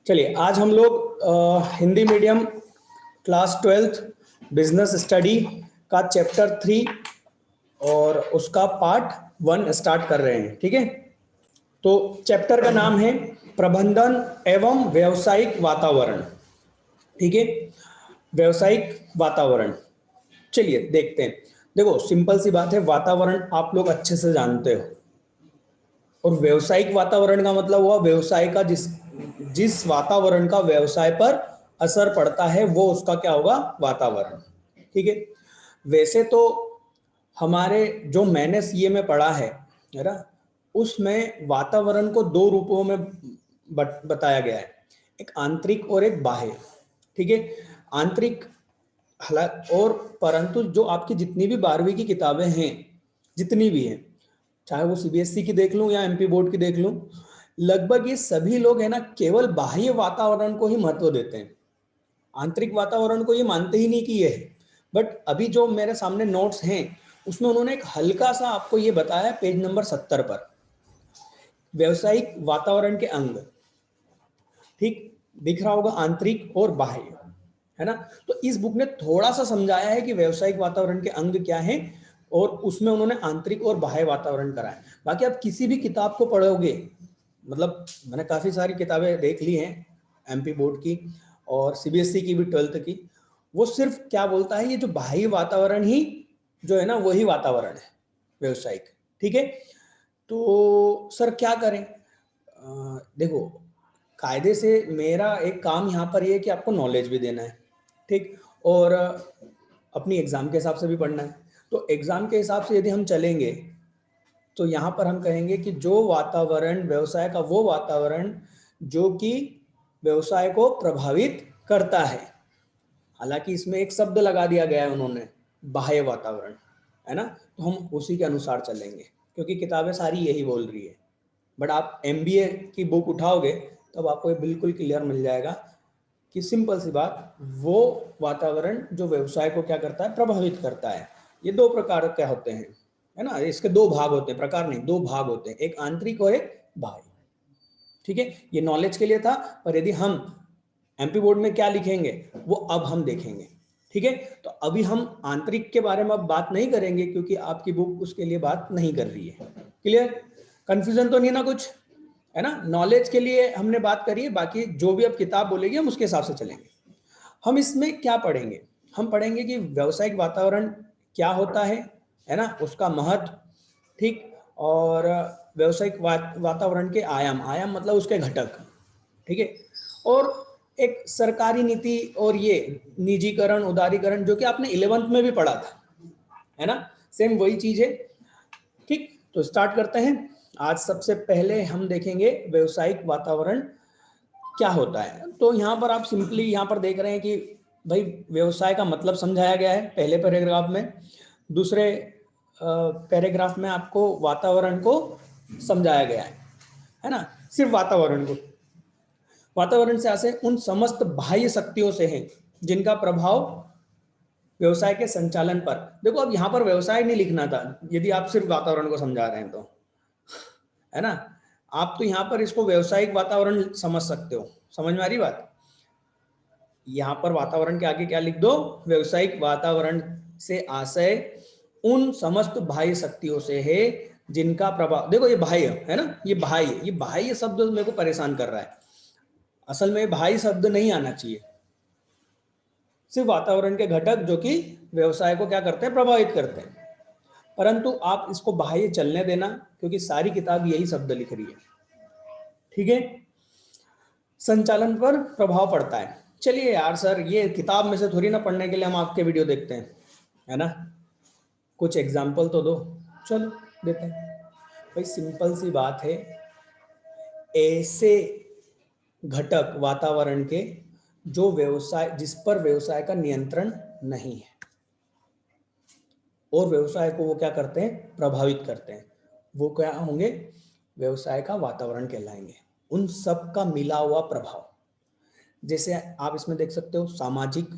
चलिए आज हम लोग Hindi medium class 12th business study का चैप्टर 3 और उसका पार्ट 1 स्टार्ट कर रहे हैं। ठीक है, तो चैप्टर का नाम है प्रबंधन एवं व्यावसायिक वातावरण। ठीक है, व्यावसायिक वातावरण। चलिए देखते हैं। देखो सिंपल सी बात है, वातावरण आप लोग अच्छे से जानते हो, और व्यावसायिक वातावरण का मतलब हुआ व्यवसाय का जिस जिस वातावरण का व्यवसाय पर असर पड़ता है वो उसका क्या होगा, वातावरण। ठीक है, वैसे तो हमारे जो मैंने सीए में पढ़ा है ना, उसमें वातावरण को दो रूपों में बताया गया है, एक आंतरिक और एक बाह्य। ठीक है, आंतरिक और परंतु जो आपकी जितनी भी 12वीं की किताबें हैं, जितनी भी हैं, चाहे वो सीबीएसई की देख लूं या एमपी बोर्ड की देख लूं, लगभग ये सभी लोग है ना केवल बाह्य वातावरण को ही महत्व देते हैं, आंतरिक वातावरण को ये मानते ही नहीं कि ये है। बट अभी जो मेरे सामने नोट्स हैं उसमें उन्होंने एक हल्का सा आपको ये बताया पेज नंबर 70 पर, व्यवसायिक वातावरण के अंग। ठीक, दिख रहा होगा आंतरिक और बाह्य, है ना। तो इस बुक ने थोड़ा सा समझाया है कि व्यवसायिक वातावरण के अंग क्या हैं, और उसमें उन्होंने आंतरिक और बाह्य वातावरण कराया। बाकी आप किसी भी किताब को पढ़ोगे, मतलब मैंने काफी सारी किताबें देख ली हैं एमपी बोर्ड की और सीबीएसई की भी 12th की, वो सिर्फ क्या बोलता है, ये जो बाह्य वातावरण ही जो है ना वही वातावरण है व्यवसायिक। ठीक है, तो सर क्या करें? देखो कायदे से मेरा एक काम यहाँ पर ये है कि आपको नॉलेज भी देना है, ठीक, और अपनी एग्जाम के हिसाब से भी पढ़ना है। तो एग्जाम के हिसाब से यदि हम चलेंगे तो यहाँ पर हम कहेंगे कि जो वातावरण व्यवसाय का, वो वातावरण जो कि व्यवसाय को प्रभावित करता है। हालांकि इसमें एक शब्द लगा दिया गया है उन्होंने, बाह्य वातावरण, है ना, तो हम उसी के अनुसार चलेंगे क्योंकि किताबें सारी यही बोल रही है। बट आप एमबीए की बुक उठाओगे तब आपको ये बिल्कुल क्लियर मिल जाएगा कि सिंपल सी बात, वो वातावरण जो व्यवसाय को क्या करता है, प्रभावित करता है। ये दो प्रकार के होते हैं, है ना, इसके दो भाग होते हैं, प्रकार नहीं, दो भाग होते हैं, एक आंतरिक और एक बाह्य। ठीक है, ये नॉलेज के लिए था, पर यदि हम एमपी बोर्ड में क्या लिखेंगे वो अब हम देखेंगे। ठीक है, तो अभी हम आंतरिक के बारे में अब बात नहीं करेंगे क्योंकि आपकी बुक उसके लिए बात नहीं कर रही है। क्लियर? कंफ्यूजन तो नहीं ना कुछ, है ना। नॉलेज के लिए हमने बात करी है, बाकी जो भी अब किताब बोलेगी हम उसके हिसाब से चलेंगे। हम इसमें क्या पढ़ेंगे, हम पढ़ेंगे कि व्यावसायिक वातावरण क्या होता है ना, उसका महत्व, ठीक, और व्यावसायिक वातावरण के आयाम, आयाम मतलब उसके घटक, ठीक है, और एक सरकारी नीति और ये निजीकरण उदारीकरण जो कि आपने 11th में भी पढ़ा था, है ना, सेम वही चीज है। ठीक, तो स्टार्ट करते हैं। आज सबसे पहले हम देखेंगे व्यावसायिक वातावरण क्या होता है। तो यहाँ पर आप सिंपली यहाँ पर देख रहे हैं कि भाई व्यवसाय का मतलब समझाया गया है पहले पैराग्राफ में, दूसरे पैराग्राफ में आपको वातावरण को समझाया गया है ना, सिर्फ वातावरण को। वातावरण से आशय उन समस्त बाह्य शक्तियों से है जिनका प्रभाव व्यवसाय के संचालन पर। देखो अब यहाँ पर व्यवसाय नहीं लिखना था यदि आप सिर्फ वातावरण को समझा रहे हैं तो, है ना। आप तो यहाँ पर इसको व्यवसायिक वातावरण समझ सकते हो, समझ में आ रही बात। यहाँ पर वातावरण के आगे क्या लिख दो, व्यवसायिक वातावरण से आशय उन समस्त बाह्य शक्तियों से है जिनका प्रभाव, देखो ये बाह्य है ना, ये बाह्य शब्द मेरे को परेशान कर रहा है। असल में बाह्य शब्द नहीं आना चाहिए, सिर्फ वातावरण के घटक जो कि व्यवसाय को क्या करते हैं, प्रभावित करते हैं। परंतु आप इसको बाह्य चलने देना क्योंकि सारी किताब यही शब्द लिख रही है। ठीक है, संचालन पर प्रभाव पड़ता है। चलिए यार सर, ये किताब में से थोड़ी ना पढ़ने के लिए हम आपके वीडियो देखते हैं, है ना, कुछ एग्जाम्पल तो दो। चलो देते हैं भाई, सिंपल सी बात है, ऐसे घटक वातावरण के जो व्यवसाय, जिस पर व्यवसाय का नियंत्रण नहीं है और व्यवसाय को वो क्या करते हैं, प्रभावित करते हैं, वो क्या होंगे, व्यवसाय का वातावरण कहलाएंगे। उन सब का मिला हुआ प्रभाव, जैसे आप इसमें देख सकते हो, सामाजिक,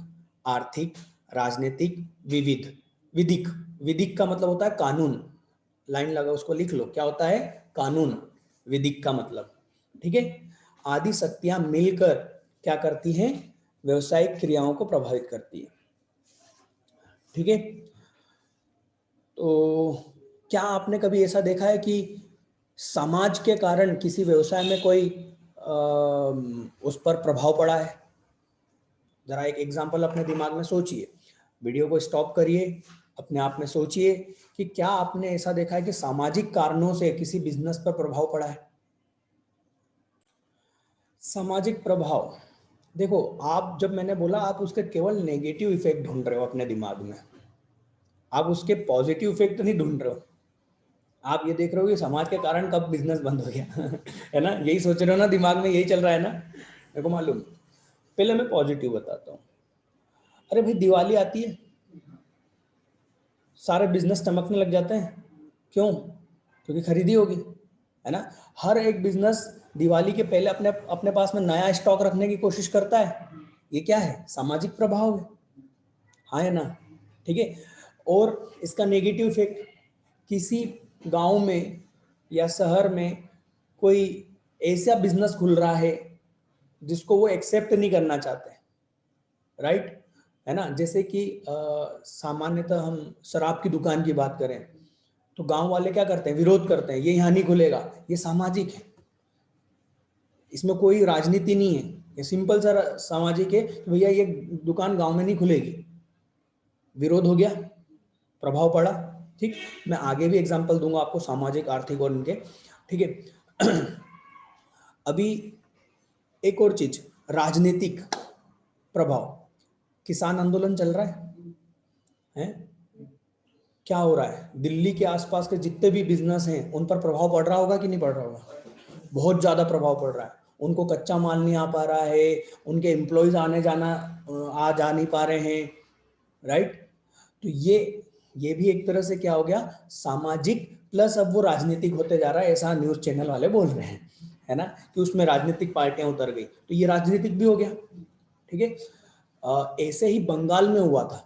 आर्थिक, राजनीतिक, विविध, विधिक। विधिक का मतलब होता है कानून, लाइन लगा उसको लिख लो, क्या होता है, कानून, विधिक का मतलब। ठीक है, आदि शक्तियां मिलकर क्या करती हैं, व्यवसायिक क्रियाओं को प्रभावित करती है। ठीक है, तो क्या आपने कभी ऐसा देखा है कि समाज के कारण किसी व्यवसाय में कोई उस पर प्रभाव पड़ा है? जरा एक एग्जांपल अपने दिमाग में सोचिए, वीडियो को स्टॉप करिए, अपने आप में सोचिए कि क्या आपने ऐसा देखा है कि सामाजिक कारणों से किसी बिजनेस पर प्रभाव पड़ा है? सामाजिक प्रभाव, देखो आप, जब मैंने बोला आप उसके केवल नेगेटिव इफेक्ट ढूंढ रहे हो अपने दिमाग में, आप उसके पॉजिटिव इफेक्ट नहीं ढूंढ रहे हो। आप ये देख रहे हो कि समाज के कारण कब बिजनेस बंद हो गया है ना, यही सोच रहे हो ना, दिमाग में यही चल रहा है ना, मेरे को मालूम। पहले मैं पॉजिटिव बताता हूँ। अरे भाई दिवाली आती है, सारे बिजनेस चमकने लग जाते हैं। क्यों? क्योंकि खरीदी होगी, है ना। हर एक बिजनेस दिवाली के पहले अपने अपने पास में नया स्टॉक रखने की कोशिश करता है। ये क्या है? सामाजिक प्रभाव है, हाँ है ना। ठीक है, और इसका नेगेटिव इफेक्ट, किसी गांव में या शहर में कोई ऐसा बिजनेस खुल रहा है जिसको वो एक्सेप्ट नहीं करना चाहते, राइट, है ना। जैसे कि सामान्यतः हम शराब की दुकान की बात करें तो गांव वाले क्या करते हैं, विरोध करते हैं, ये यहाँ नहीं खुलेगा। ये सामाजिक है, इसमें कोई राजनीति नहीं है, ये सिंपल सा सामाजिक है कि भैया ये दुकान गांव में नहीं खुलेगी। विरोध हो गया, प्रभाव पड़ा। ठीक, मैं आगे भी एग्जांपल दूंगा आपको सामाजिक, आर्थिक और इनके। ठीक है अभी एक और चीज, राजनीतिक प्रभाव। किसान आंदोलन चल रहा है? क्या हो रहा है? दिल्ली के आसपास के जितने भी बिजनेस हैं उन पर प्रभाव पड़ रहा होगा कि नहीं पड़ रहा होगा? बहुत ज्यादा प्रभाव पड़ रहा है। उनको कच्चा माल नहीं आ पा रहा है, उनके एम्प्लॉयज आने जाना आ जा नहीं पा रहे हैं, राइट। तो ये भी एक तरह से क्या हो गया, सामाजिक प्लस अब वो राजनीतिक होते जा रहा है, ऐसा न्यूज चैनल वाले बोल रहे हैं, है ना, कि उसमें राजनीतिक पार्टियां उतर गई, तो ये राजनीतिक भी हो गया। ठीक है, ऐसे ही बंगाल में हुआ था,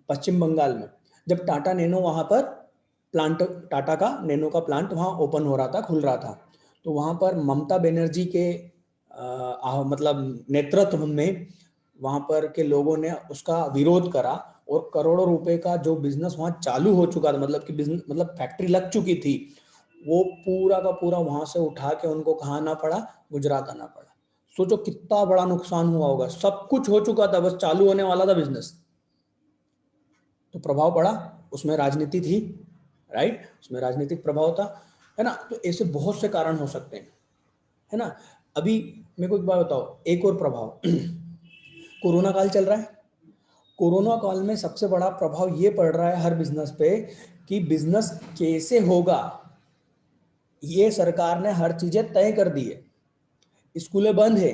पश्चिम बंगाल में, जब टाटा नैनो वहां पर प्लांट, टाटा का नैनो का प्लांट वहां ओपन हो रहा था, खुल रहा था, तो वहां पर ममता बनर्जी के मतलब नेतृत्व में वहां पर के लोगों ने उसका विरोध करा, और करोड़ों रुपए का जो बिजनेस वहां चालू हो चुका था, मतलब कि बिजनेस, मतलब फैक्ट्री लग चुकी थी, वो पूरा का पूरा वहां से उठा के उनको कहाँ आना पड़ा, गुजरात आना पड़ा। सोचो कितना बड़ा नुकसान हुआ होगा, सब कुछ हो चुका था, बस चालू होने वाला था बिजनेस, तो प्रभाव पड़ा, उसमें राजनीति थी, राइट, उसमें राजनीतिक प्रभाव था, है ना। तो ऐसे बहुत से कारण हो सकते हैं, है ना। अभी मेरे को एक बात बताओ, एक और प्रभाव कोरोना काल चल रहा है। कोरोना काल में सबसे बड़ा प्रभाव ये पड़ रहा है हर बिजनेस पे कि बिजनेस कैसे होगा, ये सरकार ने हर चीजें तय कर दी है। स्कूलें बंद है,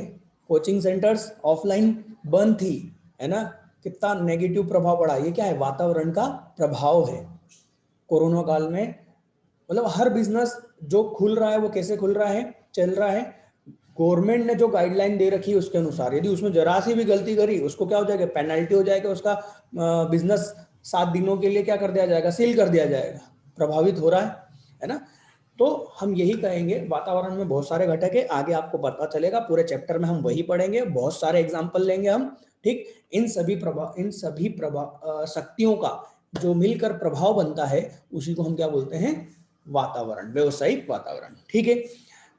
कोचिंग सेंटर्स ऑफलाइन बंद थी, है ना। कितना नेगेटिव प्रभाव पड़ा, ये क्या है, वातावरण का प्रभाव है कोरोना काल में। मतलब हर बिजनेस जो खुल रहा है वो कैसे खुल रहा है, चल रहा है, गवर्नमेंट ने जो गाइडलाइन दे रखी है उसके अनुसार। यदि उसमें जरा सी भी गलती करी, उसको क्या हो जाएगा, पेनल्टी हो जाएगा, उसका बिजनेस 7 दिनों के लिए क्या कर दिया जाएगा, सील कर दिया जाएगा, प्रभावित हो रहा है ना। तो हम यही कहेंगे, वातावरण में बहुत सारे घटक है, आगे आपको पता चलेगा, पूरे चैप्टर में हम वही पढ़ेंगे, बहुत सारे एग्जाम्पल लेंगे हम। ठीक, इन सभी प्रभाव शक्तियों का जो मिलकर प्रभाव बनता है, उसी को हम क्या बोलते हैं, वातावरण, व्यवसायिक वातावरण। ठीक है,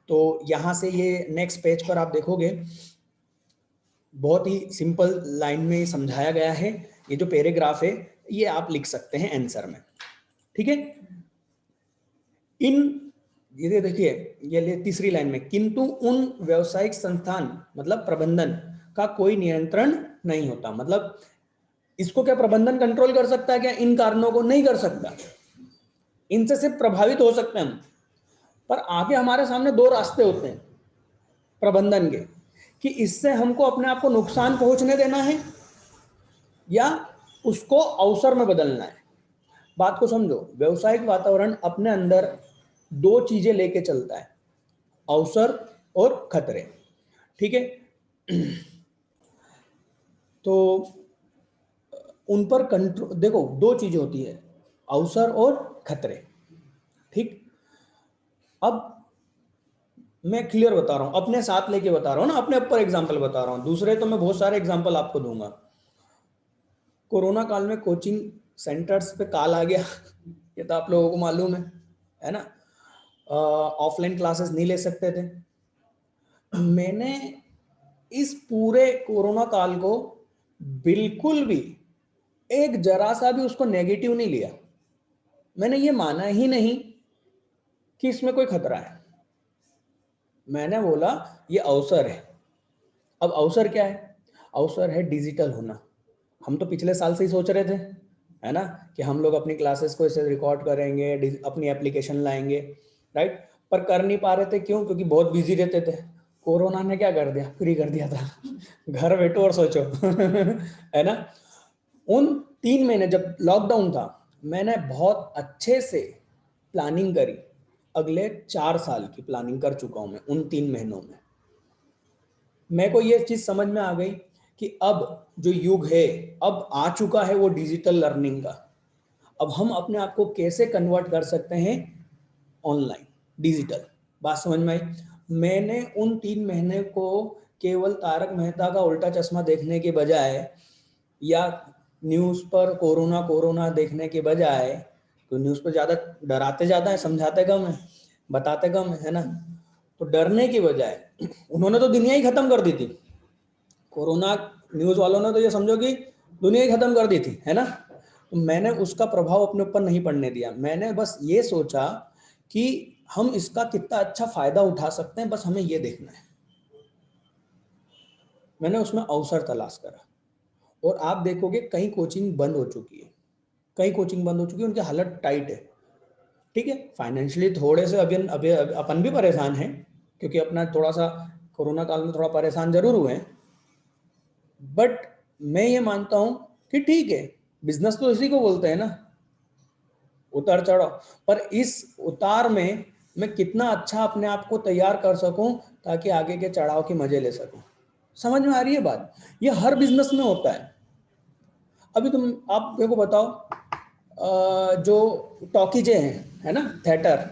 तो यहां से ये नेक्स्ट पेज पर आप देखोगे, बहुत ही सिंपल लाइन में समझाया गया है। ये जो पैराग्राफ है ये आप लिख सकते हैं आंसर में। ठीक है, इन, ये देखिए, ये तीसरी लाइन में, किंतु उन व्यवसायिक संस्थान मतलब प्रबंधन का कोई नियंत्रण नहीं होता। मतलब इसको क्या प्रबंधन कंट्रोल कर सकता है क्या? इन कारणों को नहीं कर सकता, इनसे सिर्फ प्रभावित हो सकते हैं हम। पर आगे हमारे सामने दो रास्ते होते हैं प्रबंधन के, कि इससे हमको अपने आप को नुकसान पहुंचने देना है या उसको अवसर में बदलना है। बात को समझो, व्यवसायिक वातावरण अपने अंदर दो चीजें लेके चलता है, अवसर और खतरे। ठीक है, तो उन पर कंट्रोल, देखो दो चीजें होती है, अवसर और खतरे। ठीक, अब मैं क्लियर बता रहा हूँ, अपने साथ लेके बता रहा हूँ ना, अपने ऊपर एग्जाम्पल बता रहा हूँ, दूसरे तो मैं बहुत सारे एग्जाम्पल आपको दूंगा। कोरोना काल में कोचिंग सेंटर्स पे काल आ गया ये तो आप लोगों को मालूम है ना। ऑफलाइन क्लासेस नहीं ले सकते थे। मैंने इस पूरे कोरोना काल को बिल्कुल भी एक जरा सा भी उसको नेगेटिव नहीं लिया। मैंने ये माना ही नहीं कि इसमें कोई खतरा है। मैंने बोला ये अवसर है। अब अवसर क्या है? अवसर है डिजिटल होना। हम तो पिछले साल से ही सोच रहे थे, है ना, कि हम लोग अपनी क्लासेस को ऐसे रिकॉर्ड करेंगे, अपनी एप्लीकेशन लाएंगे, राइट। पर कर नहीं पा रहे थे, क्यों? क्योंकि बहुत बिजी रहते थे। कोरोना ने क्या कर दिया? फ्री कर दिया था घर बैठो और सोचो है ना। उन 3 महीने जब लॉकडाउन था, मैंने बहुत अच्छे से प्लानिंग करी। अगले 4 साल की प्लानिंग कर चुका हूं मैं उन 3 महीनों में। मेरे को ये चीज समझ में आ गई कि अब जो युग है, अब आ चुका है वो डिजिटल लर्निंग का। अब हम अपने आप को कैसे कन्वर्ट कर सकते हैं ऑनलाइन, डिजिटल। बात समझ में आई? मैंने उन 3 महीने को केवल तारक मेहता का उल्टा चश्मा देखने के बजाय, या न्यूज़ पर कोरोना कोरोना देखने के बजाय, तो न्यूज़ पर ज़्यादा डराते ज़्यादा है, समझाते कम है, बताते कम है ना। तो डरने की बजाय उन्होंने तो दुनिया ही खत्म कर दी थी। कोरोना न्यूज़ वालों ने तो ये समझो कि दुनिया ही खत्म कर दी थी, है ना। तो मैंने उसका प्रभाव अपने ऊपर नहीं पड़ने दिया। मैंने बस ये सोचा कि हम इसका कितना अच्छा फायदा उठा सकते हैं, बस हमें ये देखना है। मैंने उसमें अवसर तलाश करा। और आप देखोगे कई कोचिंग बंद हो चुकी है, कई कोचिंग बंद हो चुकी है, उनकी हालत टाइट है। ठीक है, फाइनेंशियली थोड़े से अभी अभी अपन भी परेशान हैं, क्योंकि अपना थोड़ा सा कोरोना काल में थोड़ा परेशान जरूर हुए हैं। बट मैं ये मानता हूं कि ठीक है, बिजनेस तो इसी को बोलते हैं ना, उतार चढ़ाव। पर इस उतार में मैं कितना अच्छा अपने आप को तैयार कर सकूं, ताकि आगे के चढ़ाव के मजे ले सकूं। समझ में आ रही है बात? ये हर बिजनेस में होता है। अभी तुम आप मेरे को बताओ, जो टॉकीजे हैं, है ना, थिएटर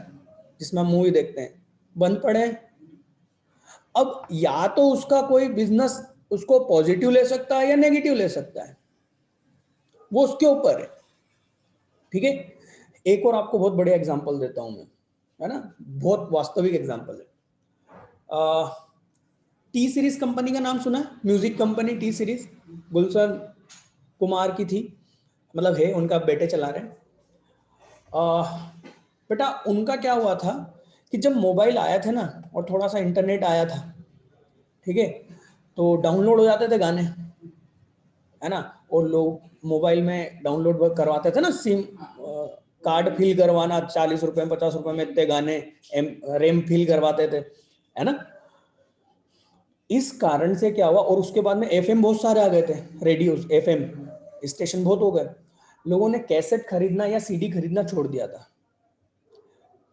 जिसमें हम मूवी देखते हैं, बंद पड़े हैं। अब या तो उसका कोई बिजनेस उसको पॉजिटिव ले सकता है या नेगेटिव ले सकता है, वो उसके ऊपर है। ठीक है, एक और आपको बहुत बढ़िया एग्जांपल देता हूं मैं, है ना, बहुत वास्तविक एग्जांपल है। टी सीरीज कंपनी का नाम सुना है? Music company T series, Gulshan Kumar की थी, मतलब है, उनका बेटे चला रहे हैं। बेटा उनका क्या हुआ था कि जब मोबाइल आया था ना, और थोड़ा सा इंटरनेट आया था, ठीक है, तो डाउनलोड हो जाते थे गाने, है ना। और लोग मोबाइल में डाउनलोड करवाते थे ना, सिम कार्ड फिल करवाना, 40 रुपए 50 रुपए में इतने गाने रेम फिल करवाते थे, है ना। इस कारण से क्या हुआ, और उसके बाद में एफएम बहुत सारे आ गए थे, रेडियो एफएम स्टेशन बहुत हो गए। लोगों ने कैसेट खरीदना या सीडी खरीदना छोड़ दिया था।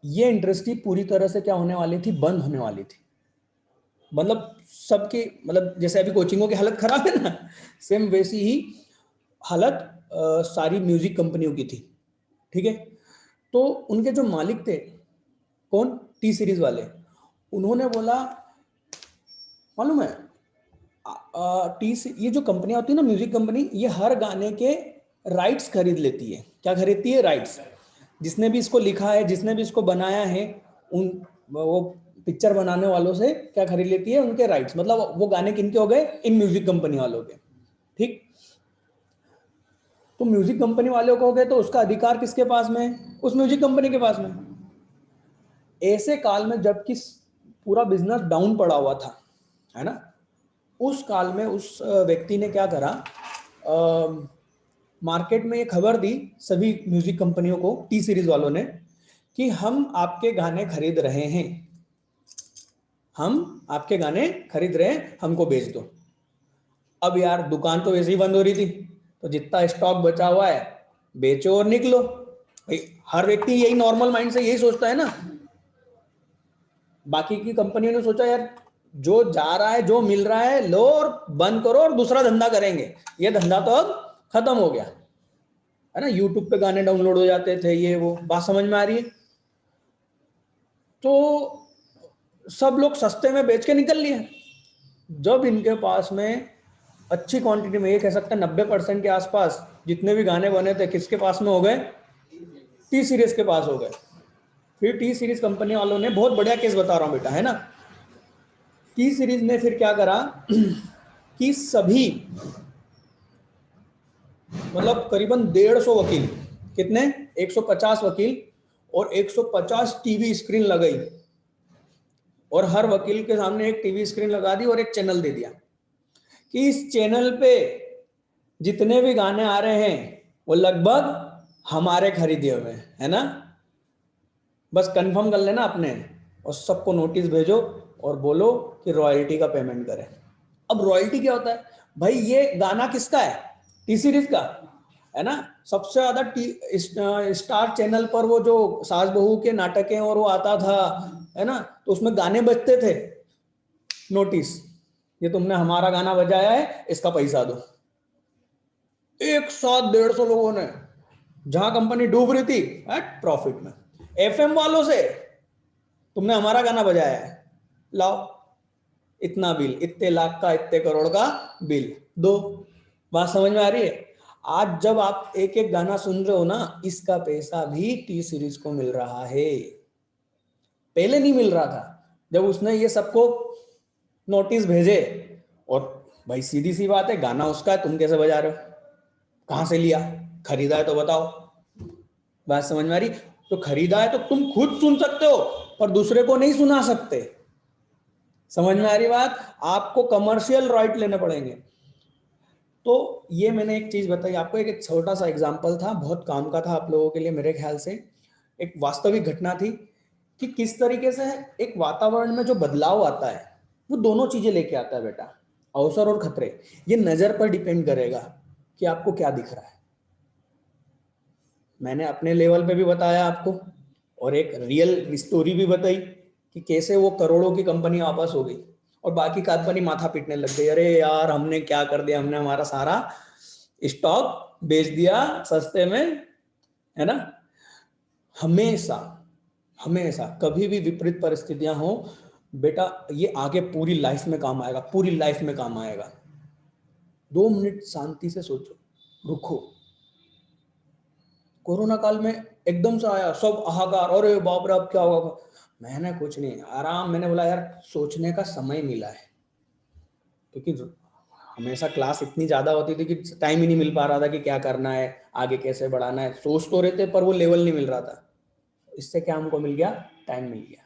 ये इंडस्ट्री पूरी तरह से क्या होने वाली थी? बंद होने वाली थी। मतलब सबकी, मतलब जैसे अभी कोचिंगों की हालत खराब है ना, सेम वैसी ही हालत सारी म्यूजिक कंपनियों की थी। ठीक है, तो उनके जो मालिक थे, कौन? टी सीरीज वाले। उन्होंने बोला, मालूम है, ये जो कंपनियां होती है ना, म्यूजिक कंपनी, ये हर गाने के राइट्स खरीद लेती है। क्या खरीदती है? राइट्स। जिसने भी इसको लिखा है, जिसने भी इसको बनाया है, उन वो पिक्चर बनाने वालों से क्या खरीद लेती है? उनके राइट्स। मतलब वो गाने किनके हो गए? इन म्यूजिक कंपनी वालों के। ठीक, तो म्यूजिक कंपनी वालों को हो गए, तो उसका अधिकार किसके पास में है? उस म्यूजिक कंपनी के पास में। ऐसे काल में जबकि पूरा बिजनेस डाउन पड़ा हुआ था, है ना, उस काल में उस व्यक्ति ने क्या करा, मार्केट में ये खबर दी सभी म्यूजिक कंपनियों को, टी सीरीज वालों ने, कि हम आपके गाने खरीद रहे हैं, हम आपके गाने खरीद रहे हैं, हमको बेच दो। अब यार दुकान तो वैसे ही बंद हो रही थी, तो जितना स्टॉक बचा हुआ है बेचो और निकलो भाई। हर व्यक्ति यही नॉर्मल माइंड से यही सोचता है ना। बाकी की कंपनियों ने सोचा यार, जो जा रहा है, जो मिल रहा है, लो और बंद करो और दूसरा धंधा करेंगे। ये धंधा तो अब खत्म हो गया, है ना। यूट्यूब पे गाने डाउनलोड हो जाते थे, ये वो। बात समझ में आ रही है? तो सब लोग सस्ते में बेच के निकल लिए। जब इनके पास में अच्छी क्वांटिटी में, ये कह सकते हैं 90% के आसपास जितने भी गाने बने थे किसके पास में हो गए, टी सीरीज के पास हो गए। फिर टी सीरीज कंपनी वालों ने, बहुत बढ़िया केस बता रहा हूं बेटा, है ना, टी सीरीज ने फिर क्या करा कि सभी, मतलब करीबन 150 वकील, कितने, 150 वकील और 150 टीवी स्क्रीन लगाई, और हर वकील के सामने एक टीवी स्क्रीन लगा दी और एक चैनल दे दिया कि इस चैनल पे जितने भी गाने आ रहे हैं वो लगभग हमारे खरीदे हुए हैं, है ना, बस कंफर्म कर लेना अपने, और सबको नोटिस भेजो और बोलो कि रॉयल्टी का पेमेंट करें। अब रॉयल्टी क्या होता है भाई, ये गाना किसका है, टी सीरीज का, है ना। सबसे ज्यादा स्टार चैनल पर वो जो सास बहू के नाटक हैं और वो आता था, है ना, तो उसमें गाने बजते थे, नोटिस, ये तुमने हमारा गाना बजाया है, इसका पैसा दो। एक साथ 150 लोगों ने, जहां कंपनी डूब रही थी एट प्रॉफिट में, एफएम वालों से तुमने हमारा गाना बजाया है, लाओ इतना बिल, इतने लाख का, इतने करोड़ का बिल दो। बात समझ में आ रही है। आज जब आप एक एक गाना सुन रहे हो ना, इसका पैसा भी टी सीरीज को मिल रहा है, पहले नहीं मिल रहा था जब उसने ये सबको नोटिस भेजे। और भाई सीधी सी बात है, गाना उसका है, तुम कैसे बजा रहे हो, कहां से लिया, खरीदा है तो बताओ। बात समझ में आ रही। तो खरीदा है तो तुम खुद सुन सकते हो पर दूसरे को नहीं सुना सकते। समझ में आ रही बात। आपको कमर्शियल राइट लेने पड़ेंगे। तो ये मैंने एक चीज बताई आपको, एक छोटा सा एग्जांपल था, बहुत काम का था आप लोगों के लिए मेरे ख्याल से। एक वास्तविक घटना थी कि किस तरीके से एक वातावरण में जो बदलाव आता है वो दोनों चीजें लेके आता है बेटा, अवसर और खतरे। ये नजर पर डिपेंड करेगा कि आपको क्या दिख रहा है। मैंने अपने लेवल पे भी बताया आपको, और एक रियल स्टोरी भी बताई कि कैसे वो करोड़ों की कंपनी वापस हो गई और बाकी कंपनी माथा पीटने लग गई, अरे यार हमने क्या कर दिया, हमने हमारा सारा स्टॉक बेच दिया सस्ते में, है ना। हमेशा हमेशा कभी भी विपरीत परिस्थितियां हो बेटा, ये आगे पूरी लाइफ में काम आएगा, पूरी लाइफ में काम आएगा। 2 मिनट शांति से सोचो, रुको। कोरोना काल में एकदम से आया, सब हाहाकार, अरे बाप रे अब क्या होगा। मैंने कुछ नहीं, आराम, मैंने बोला यार सोचने का समय मिला है, क्योंकि हमेशा क्लास इतनी ज्यादा होती थी कि टाइम ही नहीं मिल पा रहा था कि क्या करना है, आगे कैसे बढ़ाना है। सोच तो रहे थे पर वो लेवल नहीं मिल रहा था। इससे क्या हमको मिल गया, टाइम मिल गया।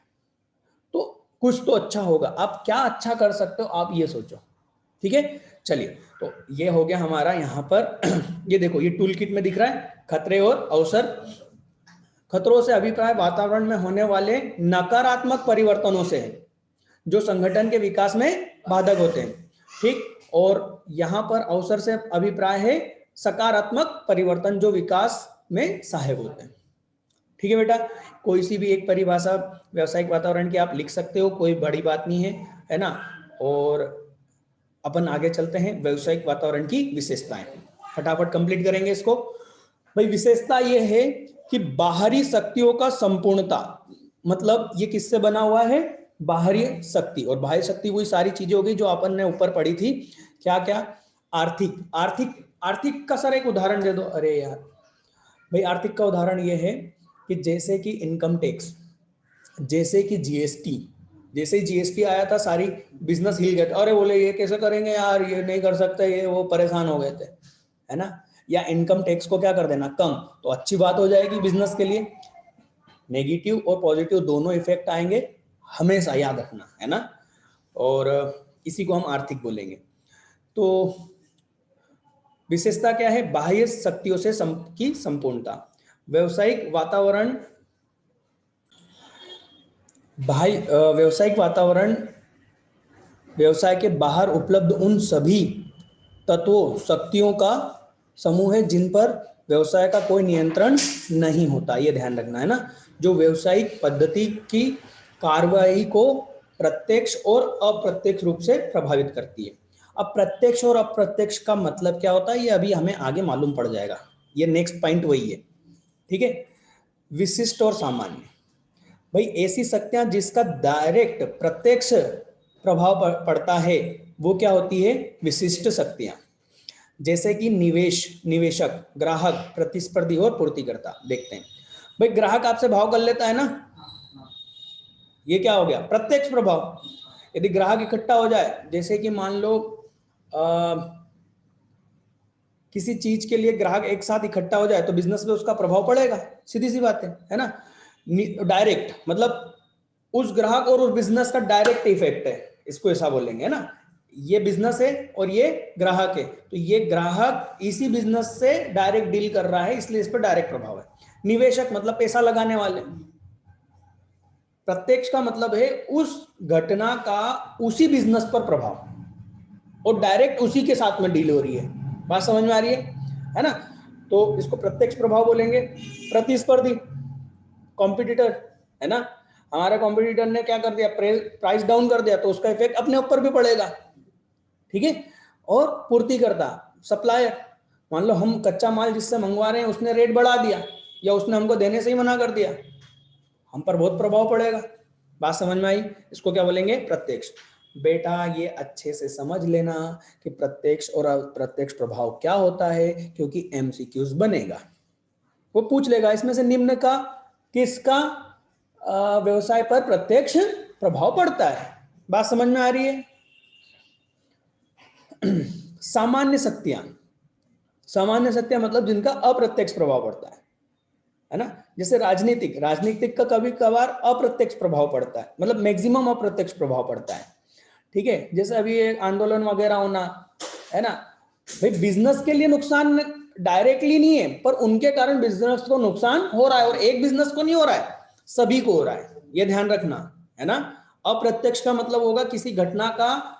तो कुछ तो अच्छा होगा। आप क्या अच्छा कर सकते हो आप ये सोचो, ठीक है। चलिए, तो ये हो गया हमारा यहाँ पर ये देखो, ये टूल किट में दिख रहा है, खतरे और अवसर। खतरों से अभिप्राय वातावरण में होने वाले नकारात्मक परिवर्तनों से है जो संगठन के विकास में बाधक होते हैं, ठीक। और यहाँ पर अवसर से अभिप्राय है सकारात्मक परिवर्तन जो विकास में सहायक होते हैं, ठीक है बेटा। कोई सी भी एक परिभाषा व्यवसायिक वातावरण की आप लिख सकते हो, कोई बड़ी बात नहीं है ना। और अपन आगे चलते हैं, व्यवसायिक वातावरण की विशेषताएं फटाफट कंप्लीट करेंगे इसको। भाई विशेषता ये है कि बाहरी शक्तियों का संपूर्णता, मतलब ये किससे बना हुआ है, बाहरी शक्ति। और बाहरी शक्ति वही सारी चीजें हो गई जो अपन ने ऊपर पढ़ी थी, क्या क्या, आर्थिक आर्थिक आर्थिक का सर एक उदाहरण दे दो। अरे यार भाई आर्थिक का उदाहरण ये है कि जैसे कि इनकम टैक्स, जैसे कि जीएसटी, जैसे ही जीएसटी आया था सारी बिजनेस हिल गए थे, अरे बोले ये कैसे करेंगे यार, ये नहीं कर सकते, ये वो परेशान हो गए थे, है ना। या इनकम टैक्स को क्या कर देना, कम, तो अच्छी बात हो जाएगी बिजनेस के लिए। नेगेटिव और पॉजिटिव दोनों इफेक्ट आएंगे, हमेशा याद रखना, है ना। और इसी को हम आर्थिक बोलेंगे। तो विशेषता क्या है, बाह्य शक्तियों से की संपूर्णता। व्यवसायिक वातावरण, व्यवसायिक वातावरण व्यवसाय के बाहर उपलब्ध उन सभी तत्वों शक्तियों का समूह है जिन पर व्यवसाय का कोई नियंत्रण नहीं होता, ये ध्यान रखना, है ना। जो व्यवसायिक पद्धति की कार्रवाई को प्रत्यक्ष और अप्रत्यक्ष रूप से प्रभावित करती है। अब प्रत्यक्ष और अप्रत्यक्ष का मतलब क्या होता है ये अभी हमें आगे मालूम पड़ जाएगा, ये नेक्स्ट पॉइंट वही है, ठीक है। विशिष्ट और सामान्य, भाई ऐसी शक्तियां जिसका डायरेक्ट प्रत्यक्ष प्रभाव पड़ता है वो क्या होती है? विशिष्ट शक्तियां। जैसे कि निवेशक, ग्राहक, प्रतिस्पर्धी और पूर्तिकर्ता। देखते हैं भाई, ग्राहक आपसे भाव कर लेता है ना, ये क्या हो गया? प्रत्यक्ष प्रभाव। यदि ग्राहक इकट्ठा हो जाए, जैसे कि मान लो किसी चीज के लिए ग्राहक एक साथ इकट्ठा हो जाए तो बिजनेस पे उसका प्रभाव पड़ेगा, सीधी सी बात है ना। डायरेक्ट मतलब उस ग्राहक और उस बिजनेस का डायरेक्ट इफेक्ट है, इसको ऐसा बोलेंगे, है ना। ये बिजनेस है और ये ग्राहक है, तो ये ग्राहक इसी बिजनेस से डायरेक्ट डील कर रहा है, इसलिए इस पर डायरेक्ट प्रभाव है। निवेशक मतलब पैसा लगाने वाले। प्रत्यक्ष का मतलब है उस घटना का उसी बिजनेस पर प्रभाव और डायरेक्ट उसी के साथ में डील हो रही है। बात समझ में आ रही है ना। तो इसको प्रत्यक्ष प्रभाव बोलेंगे। प्रतिस्पर्धी, कॉम्पिटिटर, है ना। हमारे कॉम्पिटिटर ने क्या कर दिया? प्राइस डाउन कर दिया, तो उसका इफेक्ट अपने ऊपर भी पड़ेगा, ठीक है। और पूर्तिकर्ता, सप्लायर, मान लो हम कच्चा माल जिससे मंगवा रहे हैं उसने रेट बढ़ा दिया या उसने हमको देने से ही मना कर दिया, हम पर बहुत प्रभाव पड़ेगा। बात समझ में आई? इसको क्या बोलेंगे? प्रत्यक्ष। बेटा ये अच्छे से समझ लेना कि प्रत्यक्ष और अप्रत्यक्ष प्रभाव क्या होता है, क्योंकि एमसीक्यूज बनेगा, वो पूछ लेगा इसमें से निम्न का किसका व्यवसाय पर प्रत्यक्ष प्रभाव पड़ता है। बात समझ में आ रही है? सामान्य शक्तियां, सामान्य शक्तियां मतलब जिनका अप्रत्यक्ष प्रभाव पड़ता है ना। जैसे राजनीतिक का कभी कभार अप्रत्यक्ष प्रभाव पड़ता है, मतलब मैक्सिमम अप्रत्यक्ष प्रभाव पड़ता है, ठीक है। जैसे अभी एक आंदोलन वगैरह होना, है ना। भाई बिजनेस के लिए नुकसान डायरेक्टली नहीं है, पर उनके कारण बिजनेस को नुकसान हो रहा है, और एक बिजनेस को नहीं हो रहा है, सभी को हो रहा है, ये ध्यान रखना, है ना। अप्रत्यक्ष का मतलब होगा किसी घटना का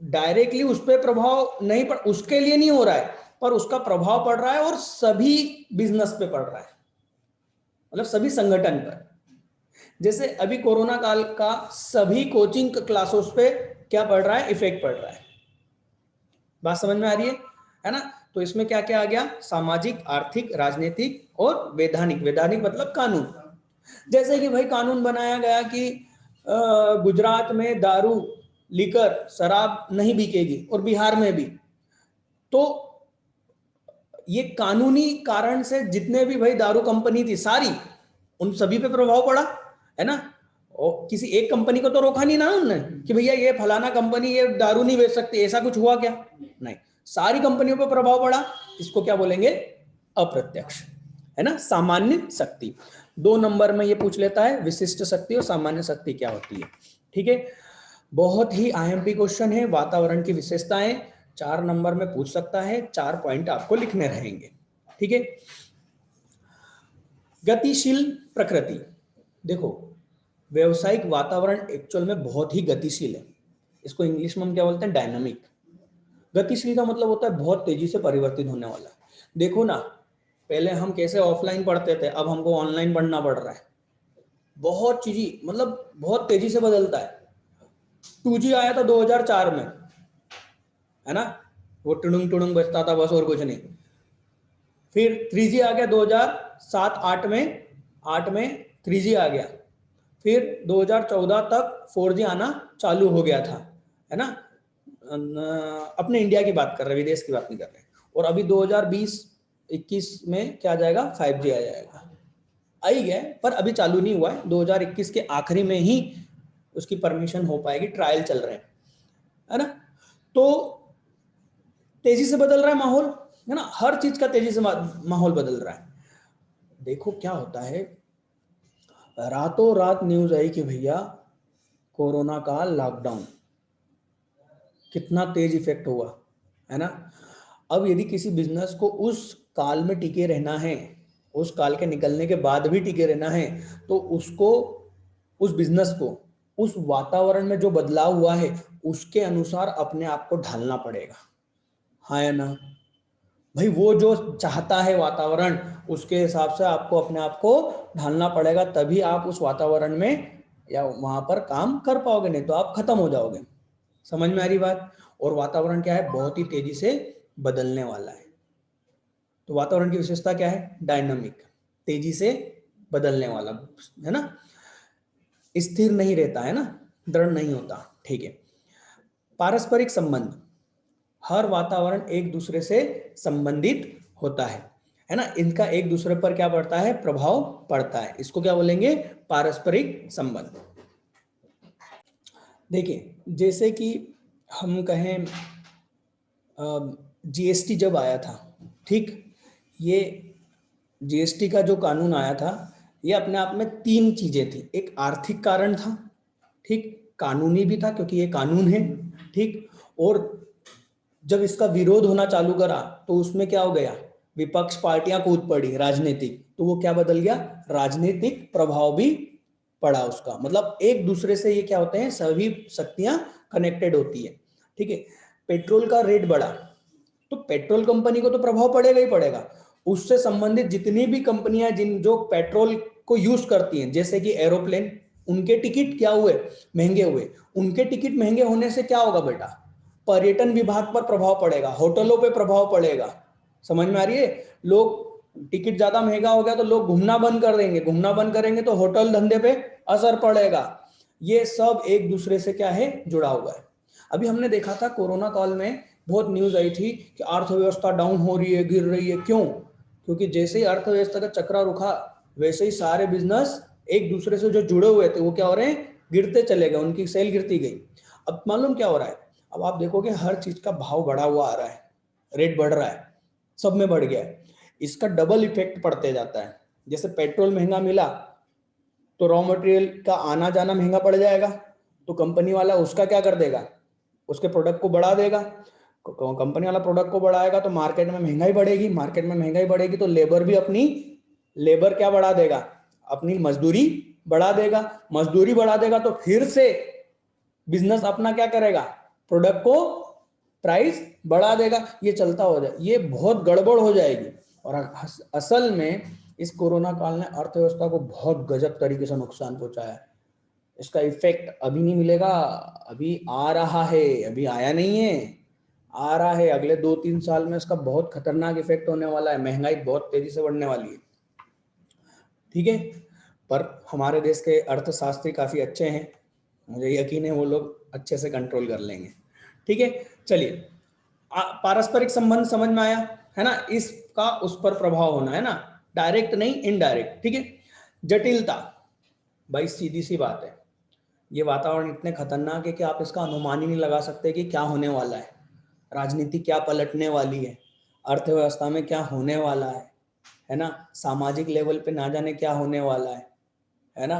डायरेक्टली उस पर प्रभाव नहीं पड़, उसके लिए नहीं हो रहा है, पर उसका प्रभाव पड़ रहा है और सभी बिजनेस पे पड़ रहा है, मतलब सभी संगठन पर। जैसे अभी कोरोना काल का सभी कोचिंग क्लासेस पे क्या पड़ रहा है? इफेक्ट पड़ रहा है। बात समझ में आ रही है ना। तो इसमें क्या क्या आ गया? सामाजिक, आर्थिक, राजनीतिक और वैधानिक। वैधानिक मतलब कानून। जैसे कि भाई कानून बनाया गया कि गुजरात में दारू, लिकर, शराब नहीं बिकेगी और बिहार में भी, तो ये कानूनी कारण से जितने भी भाई दारू कंपनी थी सारी, उन सभी पे प्रभाव पड़ा, है ना। और किसी एक कंपनी को तो रोका नहीं ना उन्होंने कि भैया ये फलाना कंपनी ये दारू नहीं बेच सकती, ऐसा कुछ हुआ क्या? नहीं, सारी कंपनियों पे प्रभाव पड़ा। इसको क्या बोलेंगे? अप्रत्यक्ष, है ना। सामान्य शक्ति 2 नंबर में ये पूछ लेता है, विशिष्ट शक्ति और सामान्य शक्ति क्या होती है, ठीक है। बहुत ही आईएमपी क्वेश्चन है। वातावरण की विशेषताएं 4 नंबर में पूछ सकता है, 4 पॉइंट आपको लिखने रहेंगे, ठीक है। गतिशील प्रकृति, देखो व्यवसायिक वातावरण एक्चुअल में बहुत ही गतिशील है। इसको इंग्लिश में हम क्या बोलते हैं? डायनामिक। गतिशील का मतलब होता है बहुत तेजी से परिवर्तित होने वाला। देखो ना, पहले हम कैसे ऑफलाइन पढ़ते थे, अब हमको ऑनलाइन पढ़ना पड़ रहा है। बहुत चीज मतलब बहुत तेजी से बदलता है। 2G आया था 2004 में, है ना, वो टुडुंग टुडुंग बजता था बस, और कुछ नहीं। फिर 3G आ गया 2007-8 में, 8 में 3G आ गया। फिर 2014 तक 4G आना चालू हो गया था, है ना। अपने इंडिया की बात कर रहे हैं, विदेश की बात नहीं कर रहे। और अभी 2020-21 में क्या आ जाएगा? 5G आ जाएगा। आ ही गया, पर अभी चालू नहीं हुआ है। 2021 के आखिरी में ही उसकी परमिशन हो पाएगी, ट्रायल चल रहे हैं, है ना। तो तेजी से बदल रहा है माहौल, है ना। हर चीज का तेजी से माहौल बदल रहा है। देखो क्या होता है, रातों रात न्यूज आई कि भैया कोरोना का लॉकडाउन कितना तेज इफेक्ट हुआ, है ना। अब यदि किसी बिजनेस को उस काल में टिके रहना है, उस काल के निकलने के बाद भी टिके रहना है, तो उसको, उस बिजनेस को उस वातावरण में जो बदलाव हुआ है उसके अनुसार अपने आप को ढालना पड़ेगा, हाँ या ना। भाई वो जो चाहता है वातावरण, उसके हिसाब से आपको अपने आप को ढालना पड़ेगा, तभी आप उस वातावरण में या वहां पर काम कर पाओगे, नहीं तो आप खत्म हो जाओगे। समझ में आ रही बात? और वातावरण क्या है? बहुत ही तेजी से बदलने वाला है। तो वातावरण की विशेषता क्या है? डायनामिक, तेजी से बदलने वाला, है ना, स्थिर नहीं रहता है ना, दृढ़ नहीं होता, ठीक है। पारस्परिक संबंध, हर वातावरण एक दूसरे से संबंधित होता है ना, इनका एक दूसरे पर क्या पड़ता है, प्रभाव पड़ता है, इसको क्या बोलेंगे, पारस्परिक संबंध। देखिए जैसे कि हम कहें जीएसटी जब आया था, ठीक, ये जीएसटी का जो कानून आया था, ये अपने आप में तीन चीजें थी, एक आर्थिक कारण था, ठीक, कानूनी भी था क्योंकि ये कानून है, ठीक, और जब इसका विरोध होना चालू करा तो उसमें क्या हो गया, विपक्ष पार्टियां कूद पड़ी राजनीतिक, तो वो क्या बदल गया, राजनीतिक प्रभाव भी पड़ा उसका, मतलब एक दूसरे से ये क्या होते हैं, सभी शक्तियां कनेक्टेड होती है, ठीक है। पेट्रोल का रेट बढ़ा तो पेट्रोल कंपनी को तो प्रभाव पड़ेगा ही पड़ेगा, उससे संबंधित जितनी भी कंपनियां जिन जो पेट्रोल को यूज करती हैं, जैसे कि एरोप्लेन, उनके टिकट क्या हुए, महंगे हुए, उनके टिकट महंगे होने से क्या होगा बेटा, पर्यटन विभाग पर प्रभाव पड़ेगा, होटलों पे प्रभाव पड़ेगा, समझ में आ रही है, लोग, टिकट ज्यादा महंगा हो गया तो लोग घूमना बंद कर देंगे, घूमना बंद करेंगे तो होटल धंधे पे असर पड़ेगा, ये सब एक दूसरे से क्या है, जुड़ा हुआ है। अभी हमने देखा था कोरोना काल में बहुत न्यूज आई थी कि अर्थव्यवस्था डाउन हो रही है, गिर रही है, क्यों, क्योंकि जैसे ही अर्थव्यवस्था का चक्रा रुका वैसे ही सारे बिजनेस एक दूसरे से जो जुड़े हुए थे वो क्या हो रहे हैं, गिरते चले गए, उनकी सेल गिरती गई। अब मालूम क्या हो रहा है, अब आप देखोगे हर चीज का भाव बढ़ा हुआ आ रहा है, रेट बढ़ रहा है, सब में बढ़ गया है, इसका डबल इफेक्ट पड़ते जाता है, जैसे पेट्रोल महंगा मिला तो रॉ मटेरियल का आना जाना महंगा पड़ जाएगा, तो कंपनी वाला उसका क्या कर देगा, उसके प्रोडक्ट को बढ़ा देगा, कंपनी वाला प्रोडक्ट को बढ़ाएगा तो मार्केट में महंगाई बढ़ेगी, मार्केट में महंगाई बढ़ेगी तो लेबर भी अपनी लेबर क्या बढ़ा देगा, अपनी मजदूरी बढ़ा देगा, मजदूरी बढ़ा देगा तो फिर से बिजनेस अपना क्या करेगा, प्रोडक्ट को प्राइस बढ़ा देगा, ये चलता हो जाए, ये बहुत गड़बड़ हो जाएगी। और असल में इस कोरोना काल ने अर्थव्यवस्था को बहुत गजब तरीके से नुकसान पहुंचाया है, इसका इफेक्ट अभी नहीं मिलेगा, अभी आ रहा है, अभी आया नहीं है, आ रहा है, अगले 2-3 साल में इसका बहुत खतरनाक इफेक्ट होने वाला है, महंगाई बहुत तेजी से बढ़ने वाली है, ठीक है। पर हमारे देश के अर्थशास्त्री काफी अच्छे हैं, मुझे यकीन है वो लोग अच्छे से कंट्रोल कर लेंगे, ठीक है। चलिए, पारस्परिक संबंध समझ में आया है ना, इसका उस पर प्रभाव होना है ना, डायरेक्ट नहीं इनडायरेक्ट, ठीक है। जटिलता, भाई सीधी सी बात है, ये वातावरण इतने खतरनाक है कि आप इसका अनुमान ही नहीं लगा सकते कि क्या होने वाला है, राजनीति क्या पलटने वाली है, अर्थव्यवस्था में क्या होने वाला है ना, सामाजिक लेवल पे ना जाने क्या होने वाला है ना,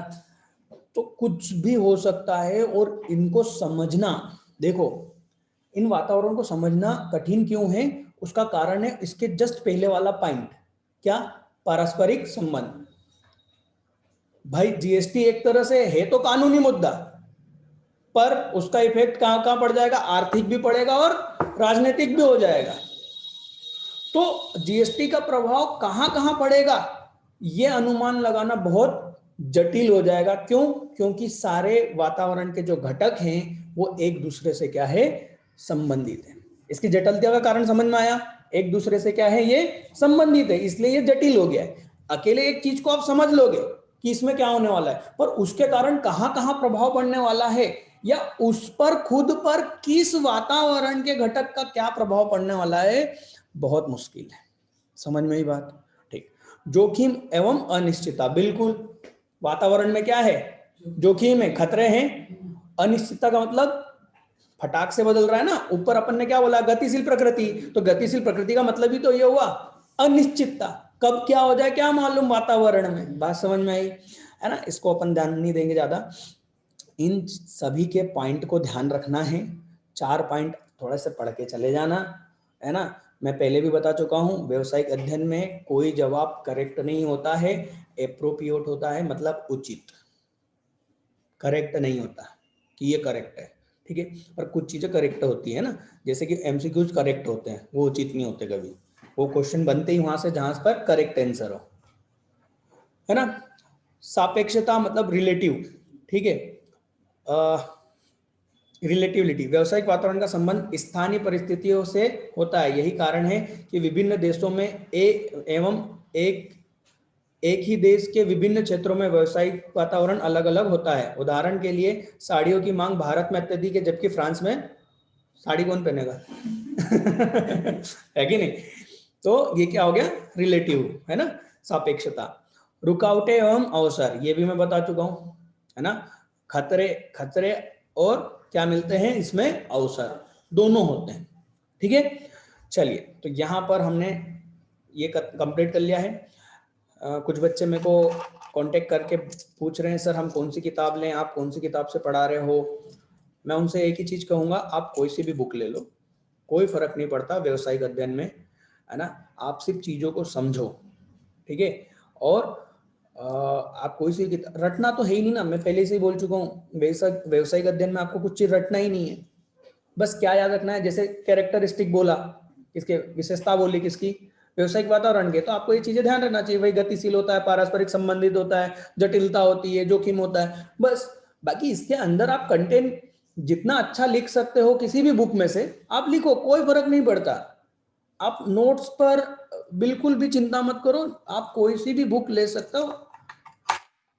तो कुछ भी हो सकता है। और इनको समझना, देखो इन वातावरण को समझना कठिन क्यों है, उसका कारण है इसके जस्ट पहले वाला पॉइंट, क्या, पारस्परिक संबंध। भाई जीएसटी एक तरह से है तो कानूनी मुद्दा, पर उसका इफेक्ट कहां कहां पड़ जाएगा, आर्थिक भी पड़ेगा और राजनीतिक भी हो जाएगा, तो जीएसटी का प्रभाव कहां कहां पड़ेगा यह अनुमान लगाना बहुत जटिल हो जाएगा, क्यों, क्योंकि सारे वातावरण के जो घटक हैं वो एक दूसरे से क्या है, संबंधित है। इसकी जटिलता का कारण समझ में आया, एक दूसरे से क्या है, ये संबंधित है, इसलिए ये जटिल हो गया है। अकेले एक चीज को आप समझ लोगे कि इसमें क्या होने वाला है, पर उसके कारण कहां कहां प्रभाव पड़ने वाला है, या उस पर खुद पर किस वातावरण के घटक का क्या प्रभाव पड़ने वाला है, बहुत मुश्किल है। समझ में ही बात, ठीक। जोखिम एवं अनिश्चितता, बिल्कुल, वातावरण में क्या है, जोखिम है, खतरे हैं, अनिश्चितता का मतलब फटाक से बदल रहा है ना, ऊपर अपन ने क्या बोला, गतिशील प्रकृति, तो गतिशील प्रकृति का मतलब ही तो ये हुआ अनिश्चितता, कब क्या हो जाए क्या मालूम वातावरण में, बात समझ में आई है ना, इसको अपन ध्यान नहीं देंगे ज्यादा, इन सभी के पॉइंट को ध्यान रखना है, 4 पॉइंट थोड़ा से पढ़ के चले जाना, है ना। मैं पहले भी बता चुका हूं, व्यवसायिक अध्ययन में कोई जवाब करेक्ट नहीं होता है, एप्रोप्रिएट होता है, मतलब उचित, करेक्ट नहीं होता कि ये करेक्ट है, ठीक है। और कुछ चीजें करेक्ट होती है ना, जैसे कि एमसीक्यूज करेक्ट होते हैं, वो उचित नहीं होते कभी, वो क्वेश्चन बनते ही वहां से जहां पर करेक्ट आंसर हो, है ना। सापेक्षता मतलब रिलेटिव, ठीक है, रिलेटिविटी, व्यवसायिक वातावरण का संबंध स्थानीय परिस्थितियों से होता है, यही कारण है कि विभिन्न देशों में एवं एक एक ही देश के विभिन्न क्षेत्रों में व्यवसायिक वातावरण अलग अलग होता है। उदाहरण के लिए साड़ियों की मांग भारत में अत्यधिक है, जबकि फ्रांस में साड़ी कौन पहनेगा? है कि नहीं? तो ये क्या हो गया? रिलेटिव, है ना, सापेक्षता। रुकावटें एवं अवसर, ये भी मैं बता चुका हूं, है ना। खतरे खतरे और क्या मिलते हैं इसमें? अवसर, दोनों होते हैं। ठीक है, चलिए, तो यहां पर हमने ये कंप्लीट कर लिया है। कुछ बच्चे मेरे को कांटेक्ट करके पूछ रहे हैं, सर हम कौन सी किताब लें, आप कौन सी किताब से पढ़ा रहे हो? मैं उनसे एक ही चीज कहूंगा, आप कोई सी भी बुक ले लो, कोई फर्क नहीं पड़ता व्यवसायिक अध्ययन में, है ना। आप सिर्फ चीजों को समझो, ठीक है। और आप कोई सी रटना तो है ही नहीं ना, मैं पहले से ही बोल चुका हूँ, व्यवसायिक अध्ययन में आपको कुछ चीज रटना ही नहीं है। बस क्या याद रखना है, जैसे कैरेक्टरिस्टिक बोला, किसके विशेषता बोली, किसकी? व्यवसायिक वातावरण के। तो आपको ये चीजें ध्यान रखना चाहिए, वही गतिशील होता है, पारस्परिक संबंधित होता है, जटिलता होती है, जोखिम होता है, बस। बाकी इसके अंदर आप कंटेंट जितना अच्छा लिख सकते हो किसी भी बुक में से आप लिखो, कोई फर्क नहीं पड़ता। आप नोट्स पर बिल्कुल भी चिंता मत करो, आप कोई सी भी बुक ले सकते हो,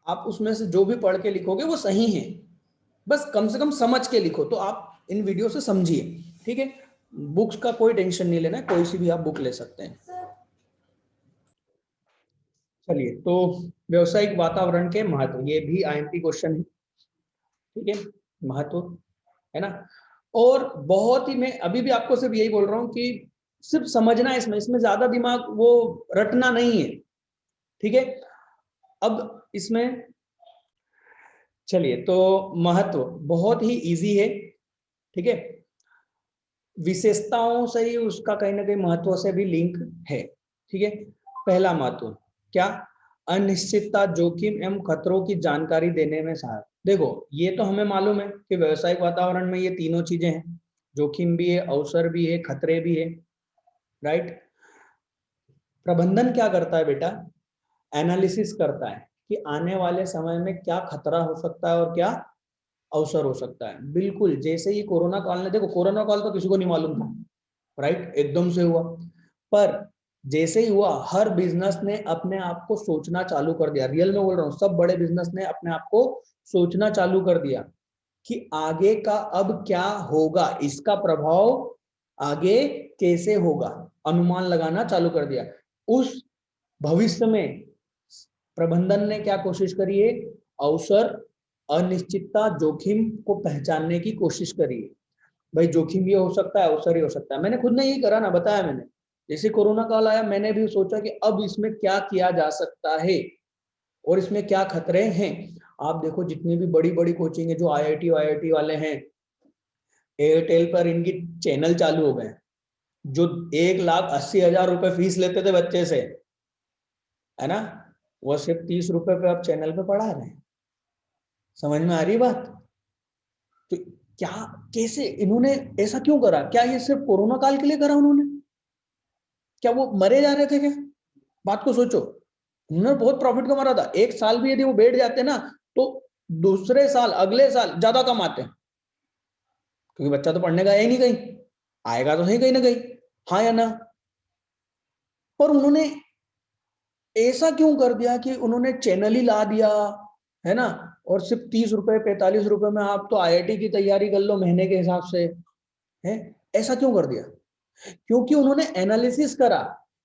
आप उसमें से जो भी पढ़ के लिखोगे वो सही है। बस कम से कम समझ के लिखो, तो आप इन वीडियो से समझिए, ठीक है। बुक्स का कोई टेंशन नहीं लेना है, कोई सी भी आप बुक ले सकते हैं। चलिए, तो व्यवसायिक वातावरण के महत्व, ये भी आईएमपी क्वेश्चन है, ठीक है। महत्व, है ना। और बहुत ही, मैं अभी भी आपको सिर्फ यही बोल रहा हूं कि सिर्फ समझना है, इसमें ज्यादा दिमाग वो रटना नहीं है, ठीक है। अब इसमें चलिए, तो महत्व बहुत ही इजी है, ठीक है। विशेषताओं से ही उसका कहीं ना कहीं महत्व से भी लिंक है, ठीक है। पहला महत्व क्या? अनिश्चितता, जोखिम एवं खतरों की जानकारी देने में सहायक। देखो, ये तो हमें मालूम है कि व्यवसायिक वातावरण में ये तीनों चीजें हैं, जोखिम भी है, अवसर भी है, खतरे भी है, राइट। प्रबंधन क्या करता है बेटा? एनालिसिस करता है कि आने वाले समय में क्या खतरा हो सकता है और क्या अवसर हो सकता है। बिल्कुल, जैसे ही कोरोना काल ने, देखो कोरोना काल तो किसी को नहीं मालूम था, राइट, एकदम से हुआ। पर जैसे ही हुआ, हर बिजनेस ने अपने आप को सोचना चालू कर दिया, रियल में बोल रहा हूँ, सब बड़े बिजनेस ने अपने आप को सोचना चालू कर दिया कि आगे का अब क्या होगा, इसका प्रभाव आगे कैसे होगा, अनुमान लगाना चालू कर दिया। उस भविष्य में प्रबंधन ने क्या कोशिश करी है? अवसर, अनिश्चितता, जोखिम को पहचानने की कोशिश करी है। भाई जोखिम ये हो सकता है, अवसर ही हो सकता है। मैंने खुद ने यही करा ना, बताया मैंने। जैसे कोरोना काल आया, मैंने भी सोचा कि अब इसमें क्या किया जा सकता है और इसमें क्या खतरे हैं। आप देखो, जितनी भी बड़ी बड़ी कोचिंग है, जो आईआईटी वाले हैं, एयरटेल पर इनकी चैनल चालू हो गए, जो 1,80,000 रुपए फीस लेते थे बच्चे से, है ना, वो सिर्फ 30 रुपए पे अब चैनल पे पढ़ा रहे हैं। समझ में आ रही बात? तो क्या, कैसे इन्होंने ऐसा क्यों करा? क्या ये सिर्फ कोरोना काल के लिए करा उन्होंने? क्या वो मरे जा रहे थे क्या? बात को सोचो, उन्होंने बहुत प्रॉफिट कमा रहा था। एक साल भी यदि वो बैठ जाते ना, तो दूसरे साल, अगले साल ज्यादा कमाते, क्योंकि बच्चा तो पढ़ने का है ही नहीं कहीं, आएगा तो है कहीं ना कहीं, हाँ या ना। पर उन्होंने ऐसा क्यों कर दिया कि उन्होंने चैनल ही ला दिया, है ना, और सिर्फ 30 रुपए 45 रुपए में आप तो आईआईटी की तैयारी कर लो महीने के हिसाब से, है। ऐसा क्यों कर दिया? क्योंकि उन्होंने एनालिसिस करा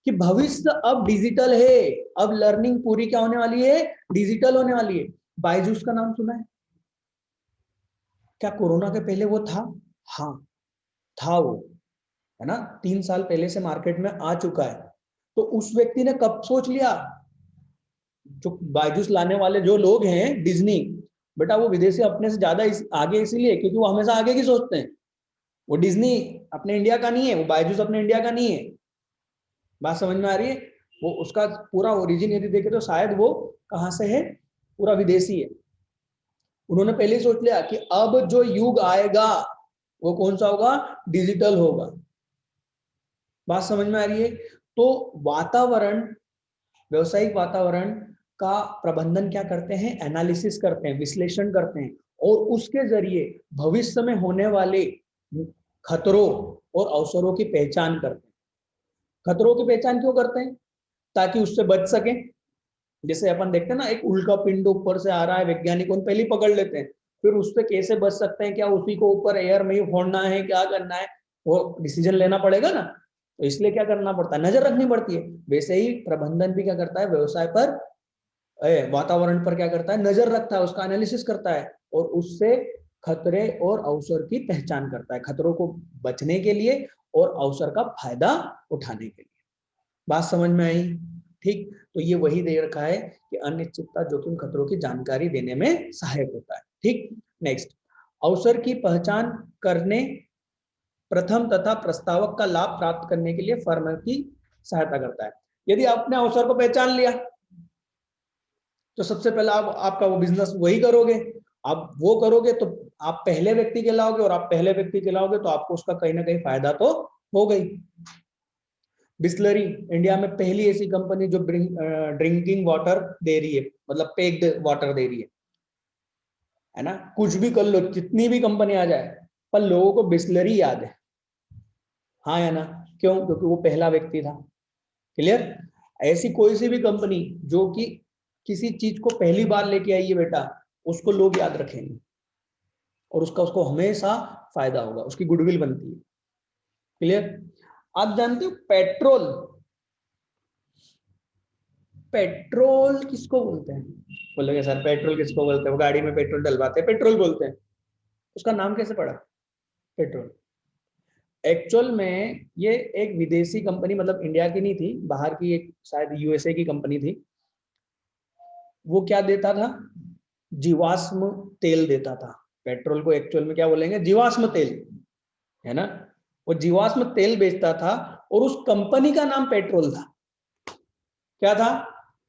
कि भविष्य अब डिजिटल है, अब लर्निंग पूरी क्या होने वाली है? डिजिटल होने वाली है। बायजूस का नाम सुना है? क्या कोरोना के पहले वो था? हाँ, था वो, है ना, 3 साल पहले से मार्केट में आ चुका है। तो उस व्यक्ति ने कब सोच लिया? जो बायजूस लाने वाले जो लोग हैं, डिज्नी, बेटा वो विदेशी अपने से ज्यादा आगे इसलिए क्योंकि वो हमेशा आगे की सोचते हैं। वो डिज्नी अपने इंडिया का नहीं है, वो बायजूस अपने इंडिया का नहीं है। बात समझ में आ रही है? वो उसका पूरा ओरिजिन यदि देखे तो शायद वो कहां से है, पूरा विदेशी है। उन्होंने पहले ही सोच लिया कि अब जो युग आएगा वो कौन सा होगा? डिजिटल होगा। बात समझ में आ रही है? तो वातावरण, व्यवसायिक वातावरण का प्रबंधन क्या करते हैं? एनालिसिस करते हैं, विश्लेषण करते हैं, और उसके जरिए भविष्य में होने वाले खतरों और अवसरों की पहचान करते हैं। खतरों की पहचान क्यों करते हैं? ताकि उससे बच सके, जैसे अपन देखते हैं ना, एक उल्का पिंड ऊपर से आ रहा है, वैज्ञानिक उन पहले पकड़ लेते हैं, फिर उससे कैसे बच सकते हैं, क्या उसी को ऊपर एयर में ही फोड़ना है, क्या करना है, वो डिसीजन लेना पड़ेगा ना। तो इसलिए क्या करना पड़ता है, नजर रखनी पड़ती है। वैसे ही प्रबंधन भी क्या करता है, व्यवसाय पर, वातावरण पर क्या करता है, नजर रखता है, उसका एनालिसिस करता है और उससे खतरे और अवसर की पहचान करता है, खतरों को बचने के लिए और अवसर का फायदा उठाने के लिए। बात समझ में आई? ठीक, तो ये वही दे रखा है कि अनिश्चितता जोखिम खतरों की जानकारी देने में सहायक होता है। ठीक, नेक्स्ट, अवसर की पहचान करने, प्रथम तथा प्रस्तावक का लाभ प्राप्त करने के लिए फर्म की सहायता करता है। यदि आपने अवसर को पहचान लिया तो सबसे पहले आप आपका वो बिजनेस वही करोगे, आप वो करोगे तो आप पहले व्यक्ति के लाओगे, और आप पहले व्यक्ति के लाओगे तो आपको उसका कहीं ना कहीं फायदा तो हो गई। बिस्लरी इंडिया में पहली ऐसी कंपनी जो ड्रिंकिंग वाटर दे रही है, मतलब पेक्ड वाटर दे रही है ना। कुछ भी कर लो, कितनी भी कंपनी आ जाए, पर लोगों को बिस्लरी याद है, हाँ या ना? क्यों? क्योंकि वो पहला व्यक्ति था। क्लियर? ऐसी कोई सी भी कंपनी जो कि किसी चीज को पहली बार लेके आई है बेटा, उसको लोग याद रखेंगे और उसको हमेशा फायदा होगा, उसकी गुडविल बनती है। क्लियर? आप जानते हो पेट्रोल, पेट्रोल किसको बोलते हैं? बोलोगे सर पेट्रोल किसको बोलते हैं, वो गाड़ी में पेट्रोल डलवाते हैं पेट्रोल बोलते हैं। उसका नाम कैसे पड़ा पेट्रोल? एक्चुअल में ये एक विदेशी कंपनी, मतलब इंडिया की नहीं थी, बाहर की, एक शायद यूएसए की कंपनी थी। वो क्या देता था, जीवाश्म तेल देता था। पेट्रोल को एक्चुअल में क्या बोलेंगे, जीवाश्म तेल, है ना। वो जीवाश्म तेल बेचता था और उस कंपनी का नाम पेट्रोल था। क्या था?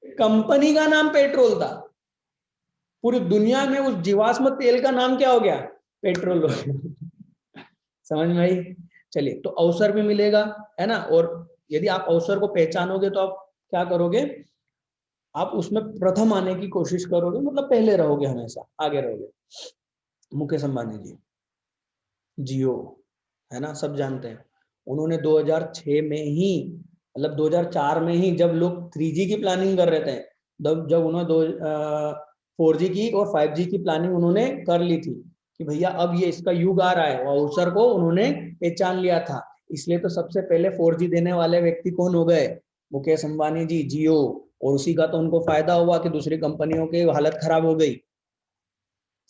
कंपनी का नाम पेट्रोल था। पूरी दुनिया में उस जीवाश्म तेल का नाम क्या हो गया, पेट्रोल हो गया। समझ में आई? चलिए, तो अवसर भी मिलेगा, है ना। और यदि आप अवसर को पहचानोगे तो आप क्या करोगे, आप उसमें प्रथम आने की कोशिश करोगे, मतलब पहले रहोगे, हमेशा आगे रहोगे। मुकेश अंबानी जी, जियो, है ना, सब जानते हैं। उन्होंने 2006 में ही, मतलब 2004 में ही, जब लोग 3G की प्लानिंग कर रहे थे, जब उन्होंने 4G की और 5G की प्लानिंग उन्होंने कर ली थी कि भैया अब ये इसका युग आ रहा है, और अवसर को उन्होंने पहचान लिया था। इसलिए तो सबसे पहले 4G देने वाले व्यक्ति कौन हो गए, मुकेश अंबानी जी, जियो। और उसी का तो उनको फायदा हुआ कि दूसरी कंपनियों की हालत खराब हो गई।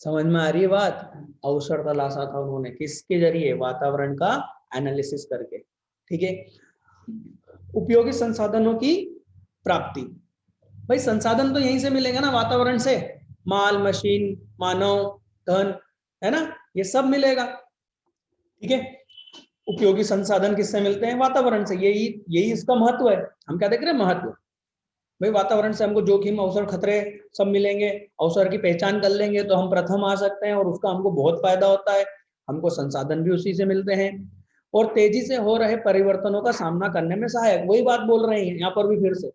समझ में आ रही है बात? अवसर तलाशा था उन्होंने, किसके जरिए, वातावरण का एनालिसिस करके। ठीक है। उपयोगी संसाधनों की प्राप्ति, भाई संसाधन तो यहीं से मिलेगा ना, वातावरण से। माल, मशीन, मानव, धन, है ना, ये सब मिलेगा। ठीक है। उपयोगी संसाधन किससे मिलते हैं, वातावरण से। यही यही इसका महत्व है। हम क्या देख रहे हैं, महत्व। भाई वातावरण से हमको जोखिम, अवसर, खतरे सब मिलेंगे। अवसर की पहचान कर लेंगे तो हम प्रथम आ सकते हैं और उसका हमको बहुत फायदा होता है। हमको संसाधन भी उसी से मिलते हैं। और तेजी से हो रहे परिवर्तनों का सामना करने में सहायक, वही बात बोल रहे हैं यहाँ पर भी फिर से।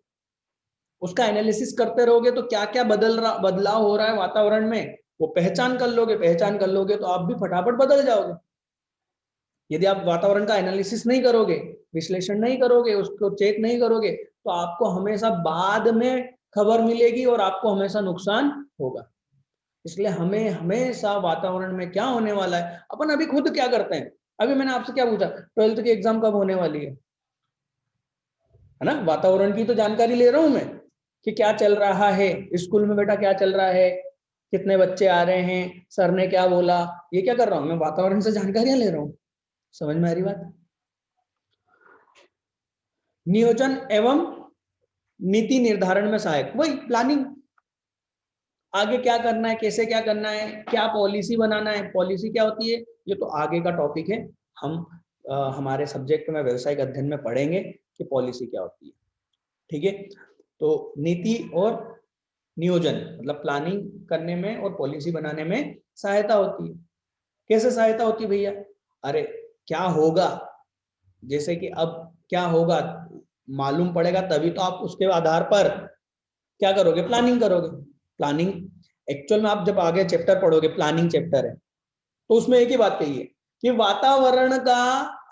उसका एनालिसिस करते रहोगे तो क्या क्या बदलाव हो रहा है वातावरण में, वो पहचान कर लोगे। पहचान कर लोगे तो आप भी फटाफट बदल जाओगे। यदि आप वातावरण का एनालिसिस नहीं करोगे, विश्लेषण नहीं करोगे, उसको चेक नहीं करोगे, तो आपको हमेशा बाद में खबर मिलेगी और आपको हमेशा नुकसान होगा। इसलिए हमें हमेशा वातावरण में क्या होने वाला है, अपन अभी खुद क्या करते हैं। अभी मैंने आपसे क्या पूछा, 12th की एग्जाम कब होने वाली है ना। वातावरण की तो जानकारी ले रहा हूं मैं कि क्या चल रहा है स्कूल में, बेटा क्या चल रहा है, कितने बच्चे आ रहे हैं, सर ने क्या बोला, ये क्या कर रहा हूं मैं, वातावरण से जानकारियां ले रहा हूं। समझ में आ रही बात? नियोजन एवं नीति निर्धारण में सहायक, वही प्लानिंग, आगे क्या करना है, कैसे क्या करना है, क्या पॉलिसी बनाना है। पॉलिसी क्या होती है, ये तो आगे का टॉपिक है। हम हमारे सब्जेक्ट में व्यवसायिक अध्ययन में पढ़ेंगे कि पॉलिसी क्या होती है। ठीक है। तो नीति और नियोजन मतलब प्लानिंग करने में और पॉलिसी बनाने में सहायता होती है। कैसे सहायता होती है भैया? अरे क्या होगा, जैसे कि अब क्या होगा मालूम पड़ेगा, तभी तो आप उसके आधार पर क्या करोगे, प्लानिंग करोगे। प्लानिंग एक्चुअल में आप जब आगे चैप्टर पढ़ोगे, प्लानिंग चैप्टर है, तो उसमें एक ही बात कही है कि वातावरण का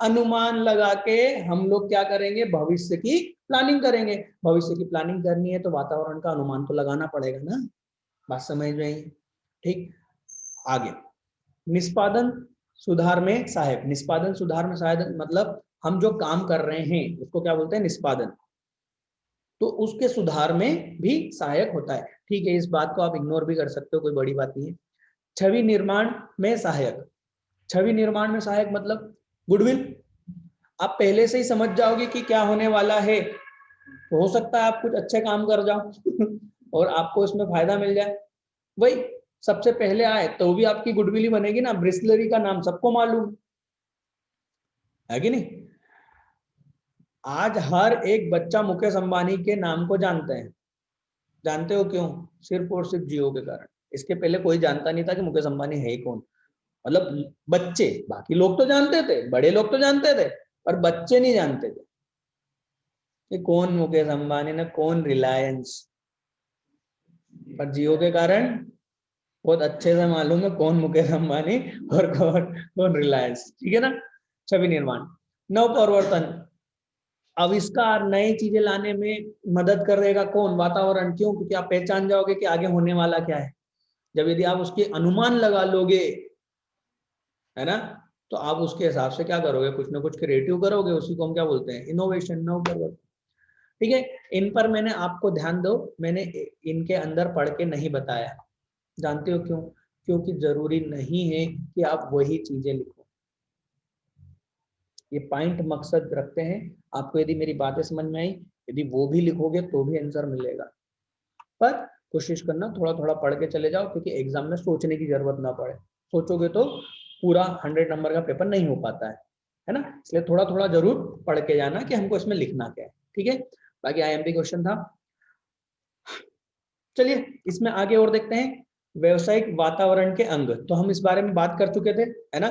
अनुमान लगा के हम लोग क्या करेंगे, भविष्य की प्लानिंग करेंगे। भविष्य की प्लानिंग करनी है तो वातावरण का अनुमान तो लगाना पड़ेगा ना, बात समझ में आई? ठीक, आगे निष्पादन सुधार में सहायक। निष्पादन सुधार में सहायक मतलब हम जो काम कर रहे हैं उसको क्या बोलते हैं, निष्पादन, तो उसके सुधार में भी सहायक होता है। ठीक है, इस बात को आप इग्नोर भी कर सकते हो, कोई बड़ी बात नहीं है। छवि निर्माण में सहायक। छवि निर्माण में सहायक मतलब गुडविल, आप पहले से ही समझ जाओगे कि क्या होने वाला है, तो हो सकता है आप कुछ अच्छे काम कर जाओ और आपको इसमें फायदा मिल जाए। वही सबसे पहले आए तो भी आपकी गुडविल ही बनेगी ना, ब्रिस्लरी का नाम सबको मालूम है कि नहीं? आज हर एक बच्चा मुकेश अंबानी के नाम को जानते हैं। जानते हो क्यों? सिर्फ और सिर्फ जियो के कारण। इसके पहले कोई जानता नहीं था कि मुकेश अंबानी है कौन। मतलब बच्चे, बाकी लोग तो जानते थे, बड़े लोग तो जानते थे, पर बच्चे नहीं जानते थे कि कौन मुकेश अंबानी ना कौन रिलायंस। पर जियो के कारण बहुत अच्छे से मालूम है कौन मुकेश अंबानी और कौन कौन रिलायंस। ठीक है ना? छवि निर्माण। नव परिवर्तन, आविष्कार, नई चीजें लाने में मदद करेगा कौन? वातावरण। क्यों? क्योंकि आप पहचान जाओगे कि आगे होने वाला क्या है। जब यदि आप उसके अनुमान लगा लोगे, है ना, तो आप उसके हिसाब से क्या करोगे, कुछ ना कुछ क्रिएटिव करोगे। उसी को हम क्या बोलते हैं, इनोवेशन, नव परिवर्तन। ठीक है, इन पर मैंने आपको ध्यान दो, मैंने इनके अंदर पढ़ के नहीं बताया। जानते हो क्यों? क्योंकि जरूरी नहीं है कि आप वही चीजें लिखो। ये पॉइंट मकसद रखते हैं। आपको यदि मेरी बातें समझ में आई, यदि वो भी लिखोगे तो भी आंसर मिलेगा। पर कोशिश करना थोड़ा थोड़ा पढ़ के चले जाओ, क्योंकि एग्जाम में सोचने की जरूरत ना पड़े। सोचोगे तो पूरा 100 नंबर का पेपर नहीं हो पाता है ना? इसलिए थोड़ा थोड़ा जरूर पढ़ के जाना कि हमको इसमें लिखना क्या है। ठीक है, बाकी IMP क्वेश्चन था। चलिए इसमें आगे और देखते हैं। व्यवसायिक वातावरण के अंग, तो हम इस बारे में बात कर चुके थे, है ना?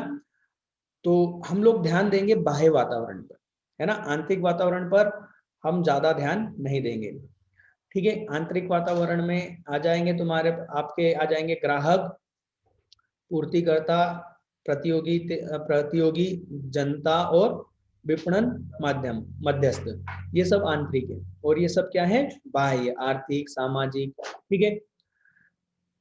तो हम लोग ध्यान देंगे बाह्य वातावरण पर, है ना? आंतरिक वातावरण पर हम ज्यादा ध्यान नहीं देंगे। ठीक है, आंतरिक वातावरण में आ जाएंगे तुम्हारे, आपके आ जाएंगे ग्राहक, पूर्तिकर्ता, प्रतियोगी, जनता और विपणन माध्यम, मध्यस्थ। ये सब आंतरिक है। और ये सब क्या है? बाह्य, आर्थिक, सामाजिक। ठीक है,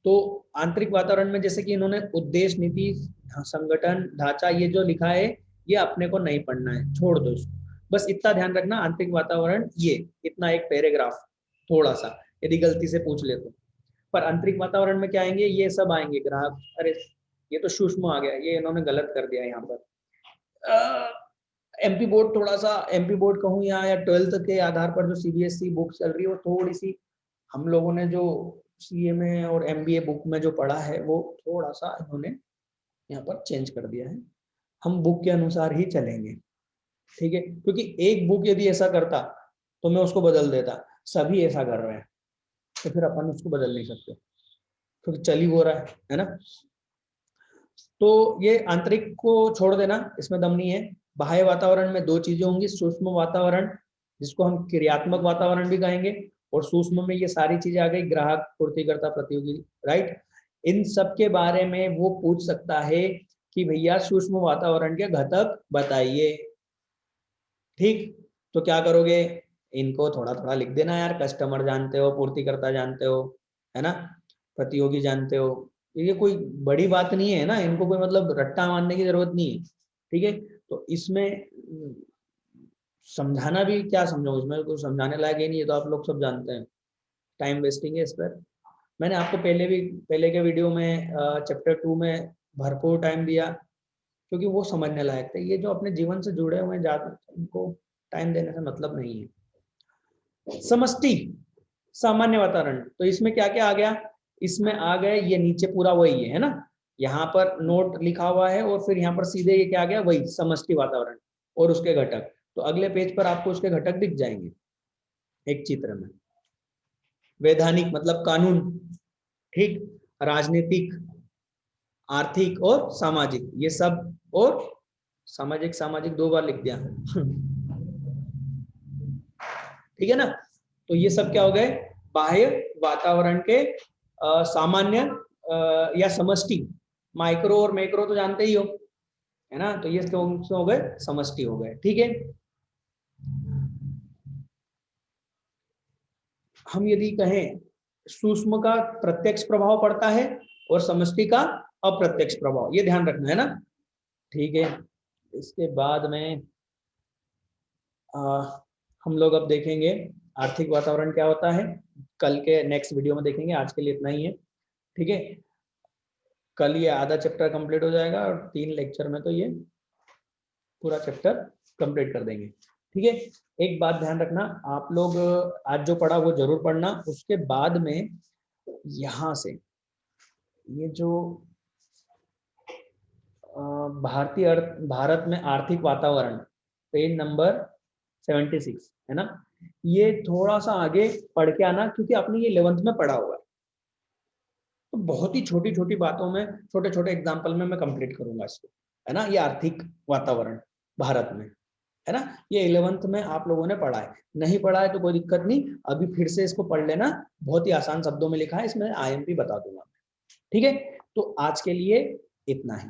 तो आंतरिक वातावरण में जैसे कि इन्होंने उद्देश्य, नीति, संगठन, ढांचा, ये जो लिखा है ये अपने को नहीं पढ़ना है, छोड़ दो इसको। बस इतना ध्यान रखना, आंतरिक वातावरण ये इतना एक पैराग्राफ थोड़ा सा यदि गलती से पूछ ले तो। पर आंतरिक वातावरण में क्या आएंगे? ये सब आएंगे ग्राहक। अरे ये तो सूक्ष्म आ गया, ये इन्होंने गलत कर दिया यहाँ पर। MP बोर्ड, थोड़ा सा MP बोर्ड कहूँ या 12th के आधार पर जो CBSE बुक चल रही है वो थोड़ी सी, हम लोगों ने जो CA में और MBA बुक में जो पढ़ा है वो थोड़ा सा इन्होंने यहाँ पर चेंज कर दिया है। हम बुक के अनुसार ही चलेंगे। ठीक है, क्योंकि एक बुक यदि ऐसा करता तो मैं उसको बदल देता। सभी ऐसा कर रहे हैं तो फिर अपन उसको बदल नहीं सकते, क्योंकि चल ही हो रहा है ना? तो ये आंतरिक को छोड़ देना, इसमें दम नहीं है। बाह्य वातावरण में दो चीजें होंगी, सूक्ष्म वातावरण जिसको हम क्रियात्मक वातावरण भी कहेंगे, और सूक्ष्म में ये सारी चीजें आ गई, ग्राहक, पूर्तिकर्ता, प्रतियोगी, राइट। इन सब के बारे में वो पूछ सकता है कि भैया सूक्ष्म वातावरण के घटक बताइए। ठीक, तो क्या करोगे, इनको थोड़ा थोड़ा लिख देना यार। कस्टमर जानते हो, पूर्तिकर्ता जानते हो, है ना, प्रतियोगी जानते हो, ये कोई बड़ी बात नहीं है ना, इनको कोई मतलब रट्टा मारने की जरूरत नहीं है। ठीक है, तो इसमें समझाना भी क्या समझाऊं, इसमें कुछ समझाने लायक ही नहीं है, तो आप लोग सब जानते हैं। टाइम वेस्टिंग है इस पर। मैंने आपको पहले के वीडियो में चैप्टर 2 में भरपूर टाइम दिया, क्योंकि वो समझने लायक थे। ये जो अपने जीवन से जुड़े हुए हैं ज्यादा, उनको टाइम देने से मतलब नहीं है। समष्टि सामान्य वातावरण, तो इसमें क्या क्या आ गया? इसमें आ गए ये नीचे पूरा वही है ना, यहाँ पर नोट लिखा हुआ है और फिर यहाँ पर सीधे ये क्या आ गया, वही समष्टि वातावरण और उसके घटक। तो अगले पेज पर आपको उसके घटक दिख जाएंगे एक चित्र में। वैधानिक मतलब कानून, ठीक, राजनीतिक, आर्थिक और सामाजिक, ये सब, और सामाजिक, सामाजिक 2 बार लिख दिया ठीक है ना? तो ये सब क्या हो गए? बाह्य वातावरण के सामान्य या समष्टि। माइक्रो और मैक्रो तो जानते ही हो, है ना। तो ये हो गए समष्टि हो गए, ठीक है। हम यदि कहें सूक्ष्म का प्रत्यक्ष प्रभाव पड़ता है और समष्टि का अप्रत्यक्ष प्रभाव, ये ध्यान रखना है ना, ठीक है। इसके बाद में हम लोग अब देखेंगे आर्थिक वातावरण क्या होता है, कल के नेक्स्ट वीडियो में देखेंगे। आज के लिए इतना ही है, ठीक है। कल ये आधा चैप्टर कंप्लीट हो जाएगा और 3 लेक्चर में तो ये पूरा चैप्टर कंप्लीट कर देंगे, ठीक है। एक बात ध्यान रखना, आप लोग आज जो पढ़ा वो जरूर पढ़ना। उसके बाद में यहाँ से ये जो भारत में आर्थिक वातावरण, पेज नंबर 76 है ना, ये थोड़ा सा आगे पढ़ के आना, क्योंकि आपने ये 11th में पढ़ा हुआ है। तो बहुत ही छोटी छोटी बातों में, छोटे छोटे एग्जाम्पल में मैं कंप्लीट करूंगा इसको, है ना। ये आर्थिक वातावरण भारत में, है ना, ये 11th में आप लोगों ने पढ़ा है। नहीं पढ़ा है तो कोई दिक्कत नहीं, अभी फिर से इसको पढ़ लेना। बहुत ही आसान शब्दों में लिखा है, इसमें IMP बता दूंगा, ठीक है। तो आज के लिए इतना ही।